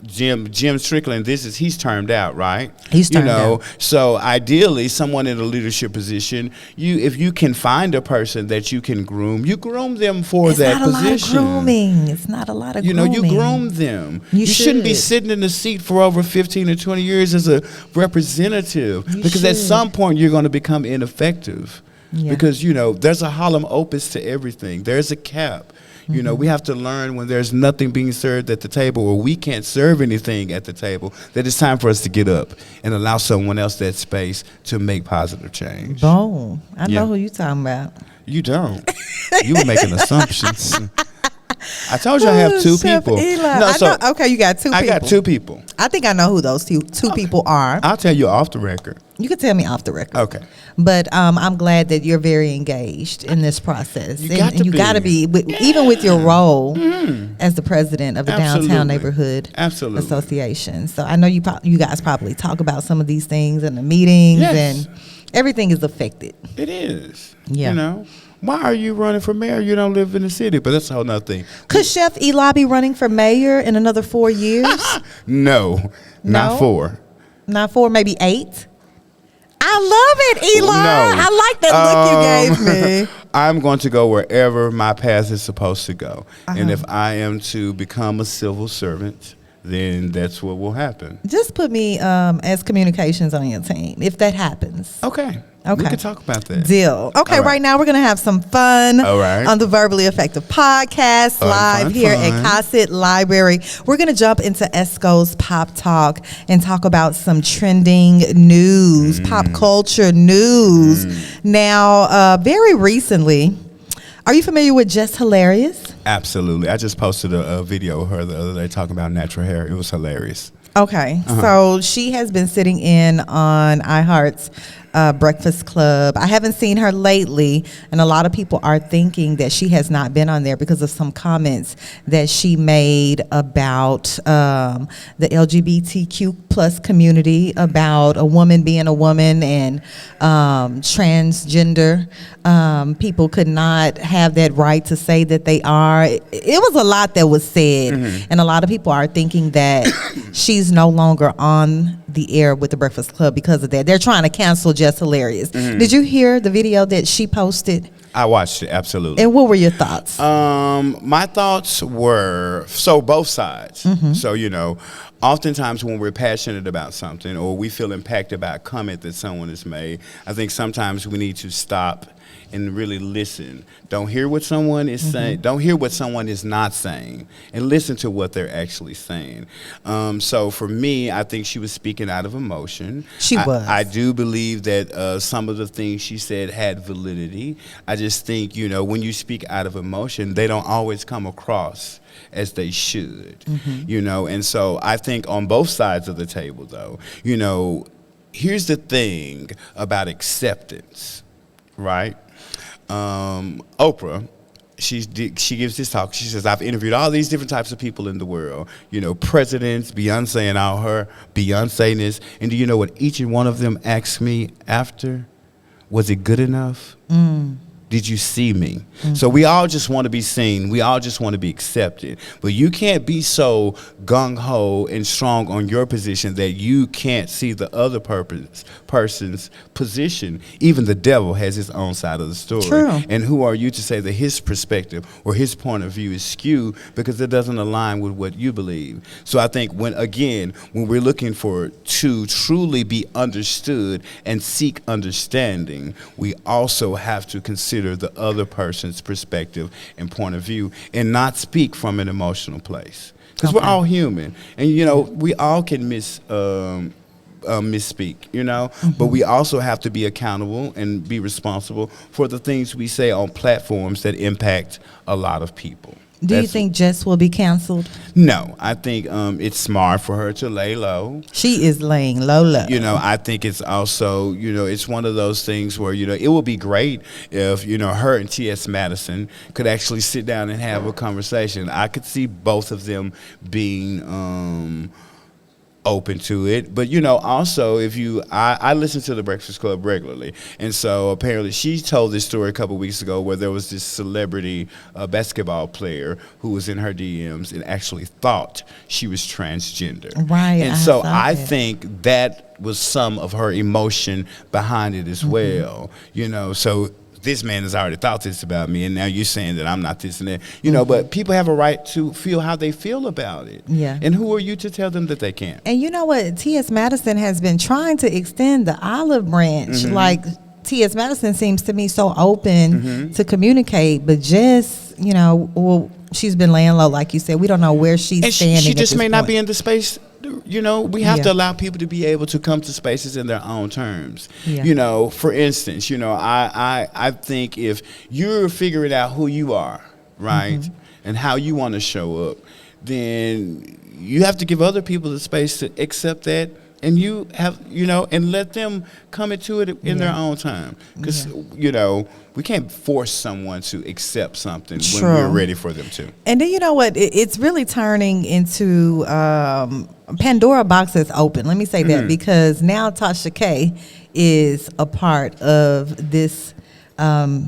Speaker 4: Jim Strickland, he's termed out, right?
Speaker 1: He's termed out.
Speaker 4: So ideally, someone in a leadership position, if you can find a person that you can groom, you groom them for that position.
Speaker 1: It's not a lot of grooming.
Speaker 4: You know, you groom them. You shouldn't be sitting in the seat for over 15 or 20 years as a representative, because at some point you're going to become ineffective. Because, you know, there's a holum opus to everything. There's a cap. You know, we have to learn when there's nothing being served at the table, or we can't serve anything at the table, that it's time for us to get up and allow someone else that space to make positive change.
Speaker 1: Boom. I
Speaker 4: Yeah.
Speaker 1: know who you talking about.
Speaker 4: You don't. You were making assumptions. I told you I have two
Speaker 1: Chef
Speaker 4: people.
Speaker 1: Eli.
Speaker 4: No, so
Speaker 1: Okay, you got two people.
Speaker 4: I got two people.
Speaker 1: I think I know who those two people are.
Speaker 4: I'll tell you off the record.
Speaker 1: You can tell me off the record.
Speaker 4: Okay.
Speaker 1: But I'm glad that you're very engaged in this process.
Speaker 4: You got to
Speaker 1: you
Speaker 4: be.
Speaker 1: got to be, even with your role as the president of the
Speaker 4: Absolutely.
Speaker 1: Downtown Neighborhood
Speaker 4: Absolutely.
Speaker 1: Association. So I know you guys probably talk about some of these things in the meetings,
Speaker 4: Yes.
Speaker 1: and everything is affected.
Speaker 4: It is.
Speaker 1: Yeah.
Speaker 4: You know, why are you running for mayor? You don't live in the city, but that's a whole nother thing.
Speaker 1: Could Chef Eli be running for mayor in another 4 years?
Speaker 4: No, not
Speaker 1: No?
Speaker 4: 4.
Speaker 1: Not 4, maybe 8? I love it, Eli.
Speaker 4: No.
Speaker 1: I like that look you gave me.
Speaker 4: I'm going to go wherever my path is supposed to go.
Speaker 1: Uh-huh.
Speaker 4: And if I am to become a civil servant, then that's what will happen.
Speaker 1: Just put me as communications on your team if that happens.
Speaker 4: Okay.
Speaker 1: Okay.
Speaker 4: We can talk about that.
Speaker 1: Deal. Okay,
Speaker 4: All right.
Speaker 1: right now we're going to have some fun
Speaker 4: All right.
Speaker 1: on the Verbally Effective Podcast live here at Cossitt Library. We're going to jump into Esco's Pop Talk and talk about some trending news, pop culture news. Now, very recently, are you familiar with Just Hilarious?
Speaker 4: Absolutely. I just posted a video of her the other day talking about natural hair. It was hilarious.
Speaker 1: Okay, so she has been sitting in on iHeart's Breakfast Club. I haven't seen her lately, and a lot of people are thinking that she has not been on there because of some comments that she made about the LGBTQ plus community, about a woman being a woman and transgender. People could not have that right to say that they are. It was a lot that was said, and a lot of people are thinking that she's no longer on the air with the Breakfast Club because of that. They're trying to cancel Just Hilarious. Did you hear the video that she posted?
Speaker 4: I watched it, absolutely.
Speaker 1: And what were your thoughts?
Speaker 4: My thoughts were, so both sides. So, you know, oftentimes when we're passionate about something or we feel impacted by a comment that someone has made, I think sometimes we need to stop and really listen. Don't hear what someone is saying. Don't hear what someone is not saying, and listen to what they're actually saying. So for me, I think she was speaking out of emotion.
Speaker 1: She was.
Speaker 4: I do believe that some of the things she said had validity. I just think, you know, when you speak out of emotion, they don't always come across as they should, you know. And so I think on both sides of the table, though, you know, here's the thing about acceptance, right? Oprah, she gives this talk. She says, I've interviewed all these different types of people in the world, you know, presidents, Beyonce and all her Beyonce-ness. And do you know what each and one of them asked me after? Was it good enough? Did you see me? So we all just want to be seen. We all just want to be accepted. But you can't be so gung-ho and strong on your position that you can't see the other person's position. Even the devil has his own side of the story.
Speaker 1: True.
Speaker 4: And who are you to say that his perspective or his point of view is skewed because it doesn't align with what you believe? So I think when we're looking for to truly be understood and seek understanding, we also have to consider the other person's perspective and point of view and not speak from an emotional place. Because we're all human. And, you know, we all can misspeak, you know, but we also have to be accountable and be responsible for the things we say on platforms that impact a lot of people.
Speaker 1: Do you think Jess will be canceled?
Speaker 4: No, I think it's smart for her to lay low.
Speaker 1: She is laying low.
Speaker 4: You know, I think it's also, you know, it's one of those things where, you know, it would be great if, you know, her and T.S. Madison could actually sit down and have a conversation. I could see both of them being open to it. But, you know, also if I listen to the Breakfast Club regularly, and so apparently she told this story a couple weeks ago where there was this celebrity basketball player who was in her DMs and actually thought she was transgender.
Speaker 1: Right.
Speaker 4: And so I think that was some of her emotion behind it as well. You know, so this man has already thought this about me, and now you're saying that I'm not this and that. You know, but people have a right to feel how they feel about it.
Speaker 1: Yeah.
Speaker 4: And who are you to tell them that they can't?
Speaker 1: And you know what? T.S. Madison has been trying to extend the olive branch. Like, T.S. Madison seems to me so open to communicate, but just, you know, well, she's been laying low, like you said. We don't know where she's
Speaker 4: and
Speaker 1: standing.
Speaker 4: She just
Speaker 1: at this
Speaker 4: may not
Speaker 1: point.
Speaker 4: be in the space. We have to allow people to be able to come to spaces in their own terms.
Speaker 1: Yeah.
Speaker 4: For instance, I think if you're figuring out who you are, right, and how you want to show up, then you have to give other people the space to accept that. And you have, and let them come into it in their own time. Because, we can't force someone to accept something when we're ready for them to.
Speaker 1: And then you know what? It's really turning into Pandora box is open. Let me say that because now Tasha K is a part of this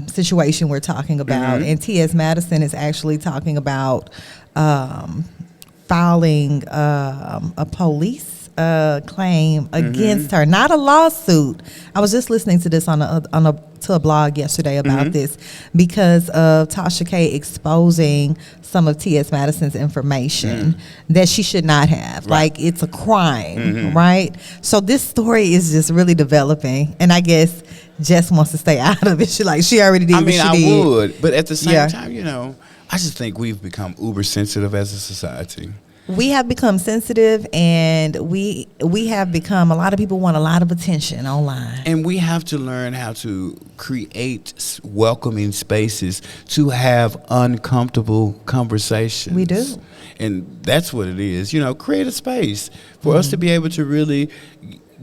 Speaker 1: situation we're talking about. And T.S. Madison is actually talking about filing a police claim against her, not a lawsuit. I was just listening to this to a blog yesterday about this because of Tasha K exposing some of T.S. Madison's information that she should not have.
Speaker 4: Right.
Speaker 1: Like, it's a crime, right? So this story is just really developing, and I guess Jess wants to stay out of it. She already did.
Speaker 4: I would, but at the same time, I just think we've become uber sensitive as a society.
Speaker 1: We have become sensitive, and we have become, a lot of people want a lot of attention online.
Speaker 4: And we have to learn how to create welcoming spaces to have uncomfortable conversations.
Speaker 1: We do.
Speaker 4: And that's what it is. Create a space for us to be able to really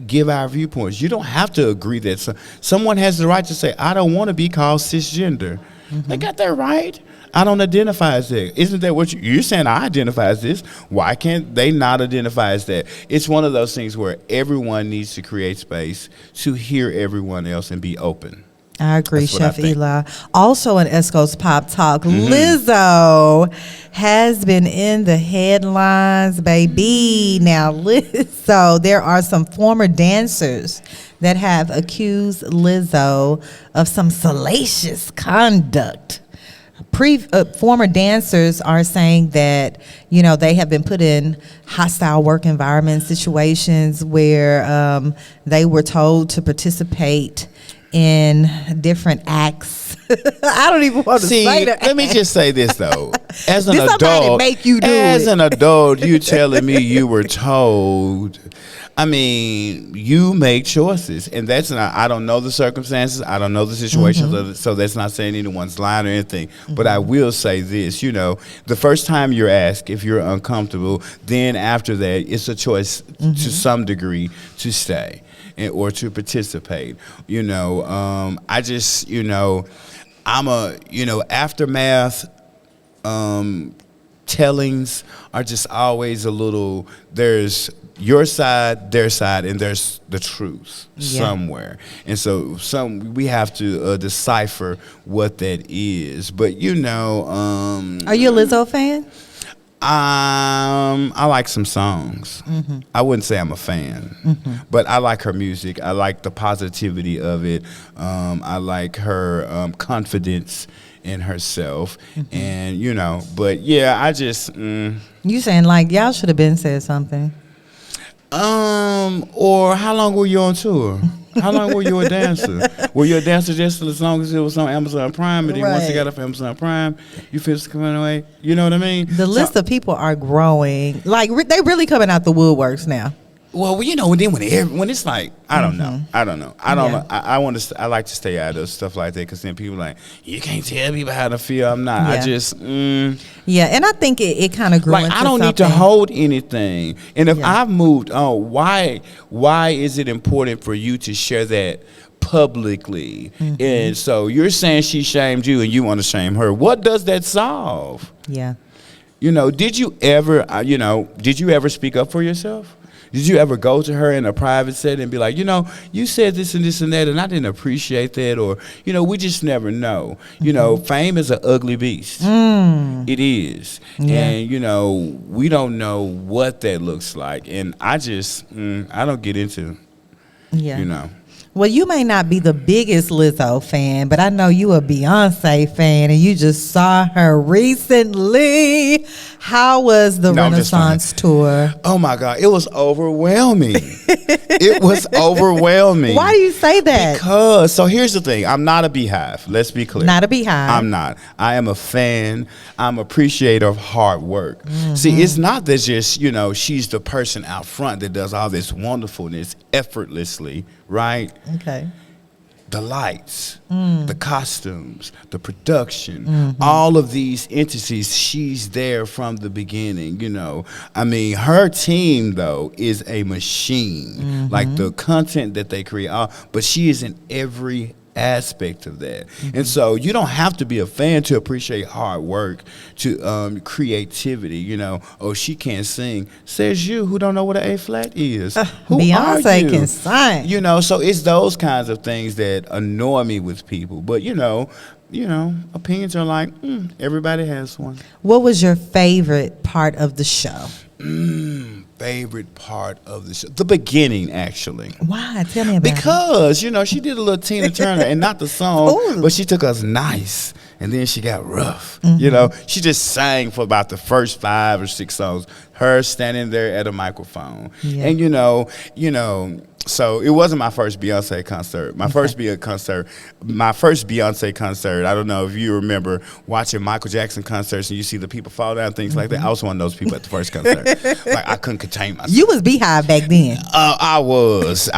Speaker 4: give our viewpoints. You don't have to agree that someone has the right to say, I don't want to be called cisgender. They got that right. I don't identify as that. Isn't that what you're saying? I identify as this. Why can't they not identify as that? It's one of those things where everyone needs to create space to hear everyone else and be open.
Speaker 1: I agree, Chef
Speaker 4: think.
Speaker 1: Eli. Also in Esco's Pop Talk, Lizzo has been in the headlines, baby. Now, Lizzo, there are some former dancers that have accused Lizzo of some salacious conduct. Former dancers are saying that, they have been put in hostile work environment situations where they were told to participate in different acts. I don't even want to say that.
Speaker 4: Let me just say this though. As an
Speaker 1: adult, make you do
Speaker 4: as
Speaker 1: it.
Speaker 4: an adult, you telling me you were told. I mean, you make choices, and that's not. I don't know the circumstances. I don't know the situations of it, so that's not saying anyone's lying or anything. But I will say this: the first time you're asked if you're uncomfortable, then after that, it's a choice to some degree to stay or to participate. I just, I'm a, aftermath. Tellings are just always a little. There's your side, their side, and there's the truth somewhere. And so we have to decipher what that is. But
Speaker 1: are you a Lizzo fan?
Speaker 4: I like some songs. I wouldn't say I'm a fan, but I like her music. I like the positivity of it. I like her confidence in herself, and but yeah, I just
Speaker 1: You saying like y'all should have been said something?
Speaker 4: Or how long were you on tour? How long were you a dancer? Were you a dancer just as long as it was on Amazon Prime, and then once you got off Amazon Prime, you finished coming away? You know what I mean?
Speaker 1: The list of people are growing. Like they really coming out the woodworks now.
Speaker 4: Well, then when it's like, I don't know. I like to stay out of stuff like that because then people are like, you can't tell people how to feel. I'm not. I just.
Speaker 1: Yeah, and I think it kind of grew into
Speaker 4: I don't need to hold anything. And if I've moved on, why is it important for you to share that publicly? And so you're saying she shamed you and you want to shame her. What does that solve?
Speaker 1: Yeah.
Speaker 4: Did you ever speak up for yourself? Did you ever go to her in a private setting and be like, you said this and this and that, and I didn't appreciate that, or, we just never know. Fame is an ugly beast. It is. Yeah. And, we don't know what that looks like. And I just, I don't get into,
Speaker 1: Well, you may not be the biggest Lizzo fan, but I know you a Beyonce fan, and you just saw her recently. How was the Renaissance tour?
Speaker 4: Oh my God, it was overwhelming. It was overwhelming.
Speaker 1: Why do you say that?
Speaker 4: Because, so here's the thing. I'm not a beehive. Let's be clear.
Speaker 1: Not a beehive.
Speaker 4: I'm not. I am a fan. I'm appreciator of hard work. See, it's not that just, she's the person out front that does all this wonderfulness effortlessly, right?
Speaker 1: Okay.
Speaker 4: The lights, the costumes, the production, all of these entities, she's there from the beginning, I mean, her team, though, is a machine. Like the content that they create, but she is in every aspect of that. And so you don't have to be a fan to appreciate hard work, to creativity. Oh, she can't sing. Says you who don't know what an A flat is. Who
Speaker 1: Beyonce
Speaker 4: are you?
Speaker 1: can sing.
Speaker 4: So it's those kinds of things that annoy me with people. But opinions are like, everybody has one.
Speaker 1: What was your favorite part of the show?
Speaker 4: Favorite part of the show? The beginning, actually.
Speaker 1: Why? Tell me about it.
Speaker 4: Because, she did a little Tina Turner, and not the song,
Speaker 1: Ooh.
Speaker 4: but she took us nice, and then she got rough. She just sang for about the first 5 or 6 songs, her standing there at a microphone.
Speaker 1: Yeah.
Speaker 4: And, so it wasn't my first Beyonce concert. My first Beyonce concert, I don't know if you remember watching Michael Jackson concerts and you see the people fall down, things like that. I was one of those people at the first concert. Like, I couldn't contain myself.
Speaker 1: You was beehive back then.
Speaker 4: I was.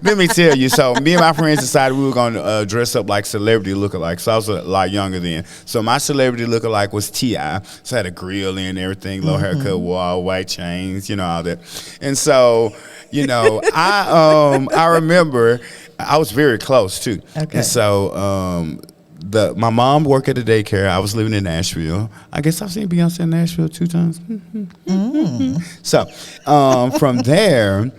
Speaker 4: Let me tell you. So me and my friends decided we were going to dress up like celebrity lookalikes. So I was a lot younger then. So my celebrity lookalike was T.I. So I had a grill and everything, low haircut, wore all white chains, all that. And so, I remember I was very close too.
Speaker 1: Okay.
Speaker 4: And so my mom worked at a daycare. I was living in Nashville. I guess I've seen Beyonce in Nashville 2 times. So from there,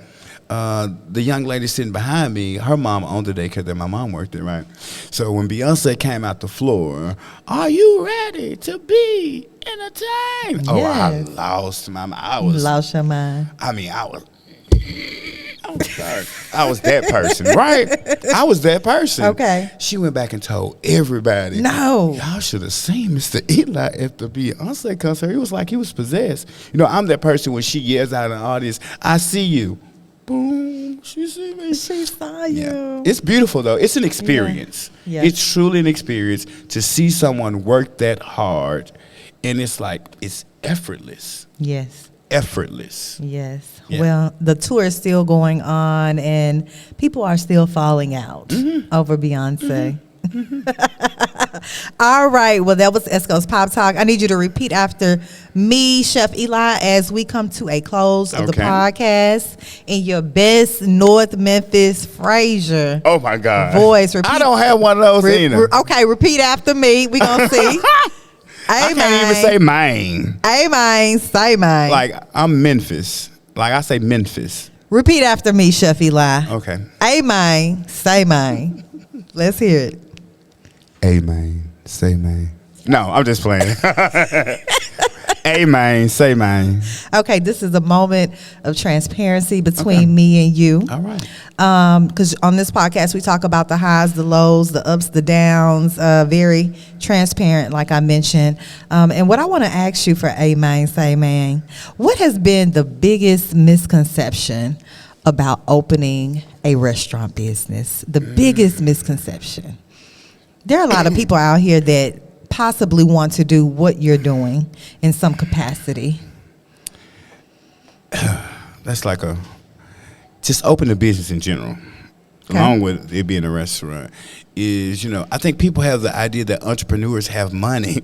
Speaker 4: the young lady sitting behind me, her mom owned the daycare that my mom worked at, right? So when Beyonce came out the floor, "Are you ready to be entertained?" Oh, I lost my mind. I was
Speaker 1: lost your mind.
Speaker 4: I mean, I'm sorry. I was that person, right? I was that person.
Speaker 1: Okay.
Speaker 4: She went back and told everybody.
Speaker 1: No.
Speaker 4: Y'all should have seen Mr. Eli at the Beyonce concert. It was like he was possessed. I'm that person when she yells out in the audience, "I see you." Boom. She see me.
Speaker 1: She saw you.
Speaker 4: Yeah. It's beautiful, though. It's an experience.
Speaker 1: Yeah.
Speaker 4: It's truly an experience to see someone work that hard, and it's like, it's effortless.
Speaker 1: Yes.
Speaker 4: Effortless.
Speaker 1: Yes.
Speaker 4: Yeah.
Speaker 1: Well, the tour is still going on, and people are still falling out over Beyonce. All right. Well, that was Esco's Pop Talk. I need you to repeat after me, Chef Eli, as we come to a close of the podcast in your best North Memphis Fraser.
Speaker 4: Oh, my God.
Speaker 1: Voice. Repeat.
Speaker 4: I don't have one of those either.
Speaker 1: Okay. Repeat after me. We're going to see.
Speaker 4: I can't even say mine.
Speaker 1: Amen. Say mine.
Speaker 4: Like, I'm Memphis. Like, I say Memphis.
Speaker 1: Repeat after me, Chef Eli.
Speaker 4: Okay.
Speaker 1: Amen. Say mine. Let's hear it.
Speaker 4: Amen. Say mine. No, I'm just playing. Amen. Say mine.
Speaker 1: Okay, this is a moment of transparency between me and you.
Speaker 4: All right.
Speaker 1: Because on this podcast, we talk about the highs, the lows, the ups, the downs, very transparent, like I mentioned. And what I want to ask you for Amen, say man, what has been the biggest misconception about opening a restaurant business? The biggest misconception. There are a lot of people out here that possibly want to do what you're doing in some capacity.
Speaker 4: That's like just open a business in general, along with it being a restaurant, is, I think people have the idea that entrepreneurs have money.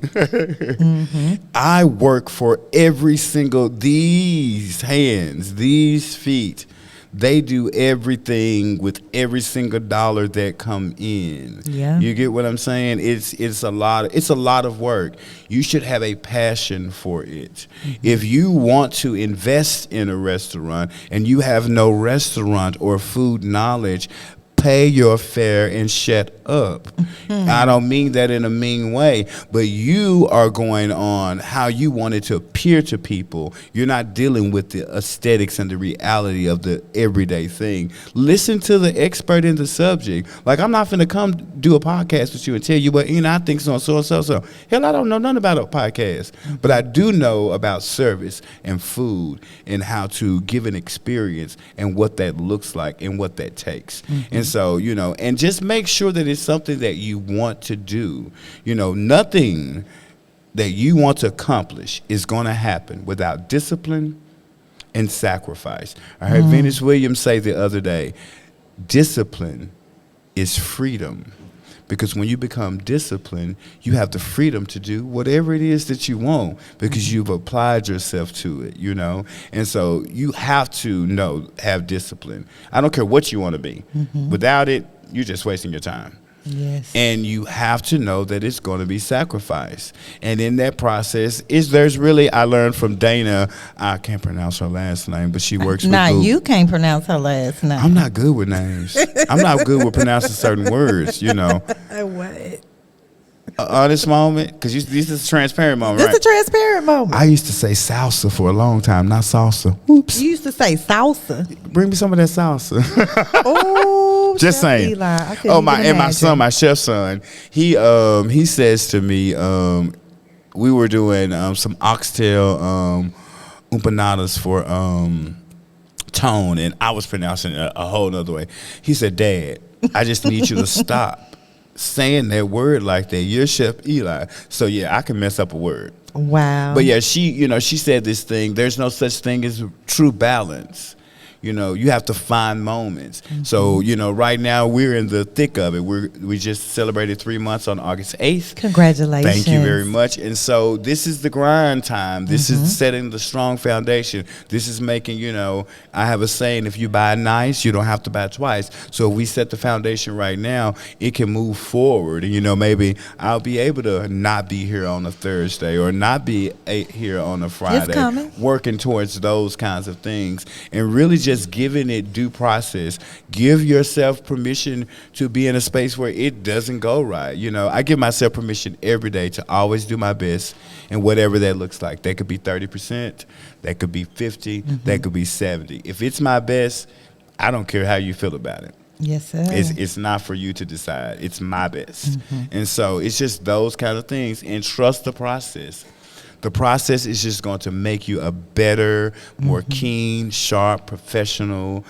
Speaker 4: I work for every single, these hands, these feet. They do everything with every single dollar that come in.
Speaker 1: Yeah.
Speaker 4: You get what I'm saying? It's a lot of work. You should have a passion for it. If you want to invest in a restaurant and you have no restaurant or food knowledge, pay your fare and shut up. I don't mean that in a mean way, but you are going on how you want it to appear to people. You're not dealing with the aesthetics and the reality of the everyday thing. Listen to the expert in the subject. Like, I'm not finna come do a podcast with you and tell you, but I think so and so and so and so. Hell, I don't know nothing about a podcast, but I do know about service and food and how to give an experience and what that looks like and what that takes. And so, and just make sure that it's something that you want to do. Nothing that you want to accomplish is going to happen without discipline and sacrifice. I heard Venus Williams say the other day, discipline is freedom. Because when you become disciplined, you have the freedom to do whatever it is that you want because you've applied yourself to it, And so you have to have discipline. I don't care what you want to be. Without it, you're just wasting your time.
Speaker 1: Yes.
Speaker 4: And you have to know that it's going to be sacrifice. And in that process, I learned from Dana, I can't pronounce her last name, but she works with Google.
Speaker 1: You can't pronounce her last name.
Speaker 4: I'm not good with names. I'm not good with pronouncing certain words,
Speaker 1: What?
Speaker 4: Honest moment, because this is a transparent moment,
Speaker 1: This
Speaker 4: right?
Speaker 1: is a transparent moment.
Speaker 4: I used to say salsa for a long time, not salsa. Oops.
Speaker 1: You used to say salsa.
Speaker 4: Bring me some of that salsa.
Speaker 1: Oh,
Speaker 4: Just
Speaker 1: Chef
Speaker 4: saying.
Speaker 1: Eli. I couldn't
Speaker 4: My
Speaker 1: even
Speaker 4: son, my chef son, he says to me, we were doing some oxtail empanadas for Tone, and I was pronouncing it a whole nother way. He said, Dad, I just need you to stop saying that word like that. You're Chef Eli. So yeah, I can mess up a word.
Speaker 1: Wow.
Speaker 4: But yeah, she said this thing, there's no such thing as true balance. You have to find moments. So, right now we're in the thick of it. We just celebrated 3 months on August 8th.
Speaker 1: Congratulations.
Speaker 4: Thank you very much. And so this is the grind time. This is setting the strong foundation. This is making, I have a saying, if you buy nice, you don't have to buy twice. So if we set the foundation right now, it can move forward. And, maybe I'll be able to not be here on a Thursday or not be here on a Friday.
Speaker 1: It's coming.
Speaker 4: Working towards those kinds of things and really just giving it due process. Give yourself permission to be in a space where it doesn't go right. I give myself permission every day to always do my best, and whatever that looks like. That could be 30%, that could be 50, that could be 70. If it's my best, I don't care how you feel about it.
Speaker 1: Yes, sir.
Speaker 4: It's not for you to decide. It's my best. And so it's just those kind of things, and trust the process. The process is just going to make you a better, more keen, sharp, professional,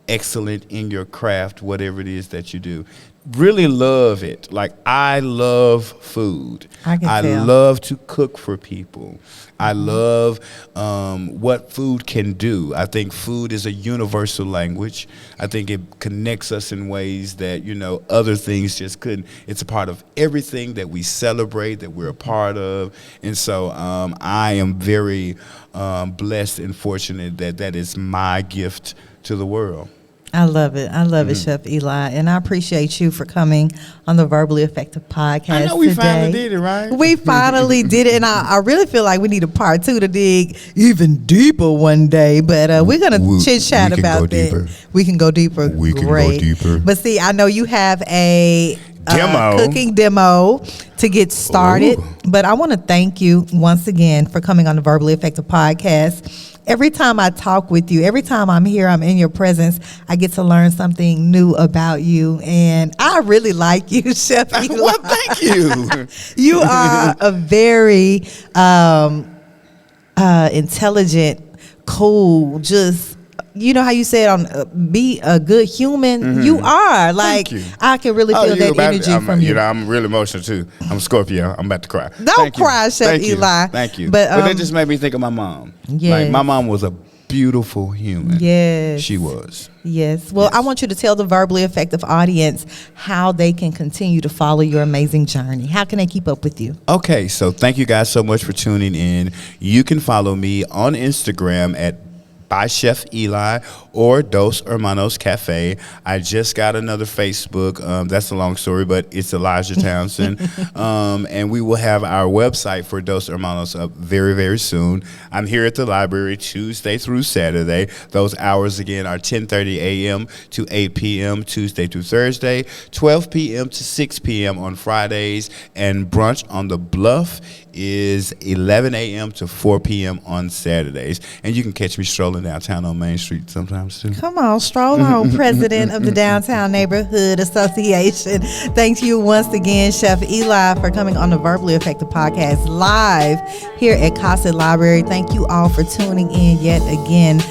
Speaker 4: excellent in your craft, whatever it is that you do. Really love it. Like, I love food.
Speaker 1: I can tell.
Speaker 4: Love to cook for people. I love what food can do. I think food is a universal language. I think it connects us in ways that, other things just couldn't. It's a part of everything that we celebrate, that we're a part of. And so I am very blessed and fortunate that is my gift to the world.
Speaker 1: I love it. I love it, Chef Eli. And I appreciate you for coming on the Verbally Effective podcast
Speaker 4: I know we
Speaker 1: today.
Speaker 4: finally did it, right?
Speaker 1: We finally did it. And I really feel like we need a part 2 to dig even deeper one day. But we're going to chit-chat about that.
Speaker 4: Deeper.
Speaker 1: We can go deeper.
Speaker 4: We can
Speaker 1: Great.
Speaker 4: go deeper.
Speaker 1: But see, I know you have a
Speaker 4: demo.
Speaker 1: Cooking demo to get started.
Speaker 4: Ooh.
Speaker 1: But I want to thank you once again for coming on the Verbally Effective podcast. Every time I talk with you, every time I'm here, I'm in your presence, I get to learn something new about you. And I really like you, Chef Eli.
Speaker 4: Well, thank you.
Speaker 1: You are a very intelligent, cool, just, you know how you said be a good human? You are. Like,
Speaker 4: you.
Speaker 1: I can really feel that energy from you.
Speaker 4: I'm real emotional too. I'm a Scorpio. I'm about to cry.
Speaker 1: Don't cry, Chef Eli.
Speaker 4: Thank you.
Speaker 1: But
Speaker 4: that just made me think of my mom.
Speaker 1: Yes.
Speaker 4: Like, my mom was a beautiful human.
Speaker 1: Yes.
Speaker 4: She was.
Speaker 1: Yes. Well, I want you to tell the Verbally Effective audience how they can continue to follow your amazing journey. How can they keep up with you?
Speaker 4: Okay, so thank you guys so much for tuning in. You can follow me on Instagram at by Chef Eli or Dos Hermanos Cafe. I just got another Facebook. That's a long story, but it's Elijah Townsend. And we will have our website for Dos Hermanos up very, very soon. I'm here at the library Tuesday through Saturday. Those hours again are 10:30 a.m. to 8 p.m. Tuesday through Thursday, 12 p.m. to 6 p.m. on Fridays, and brunch on the Bluff is 11 a.m. to 4 p.m. on Saturdays. And you can catch me strolling downtown on Main Street sometimes too.
Speaker 1: Come on, stroll on, President of the Downtown Neighborhood Association. Thank you once again, Chef Eli, for coming on the Verbally Effective Podcast live here at Cossitt Library. Thank you all for tuning in yet again.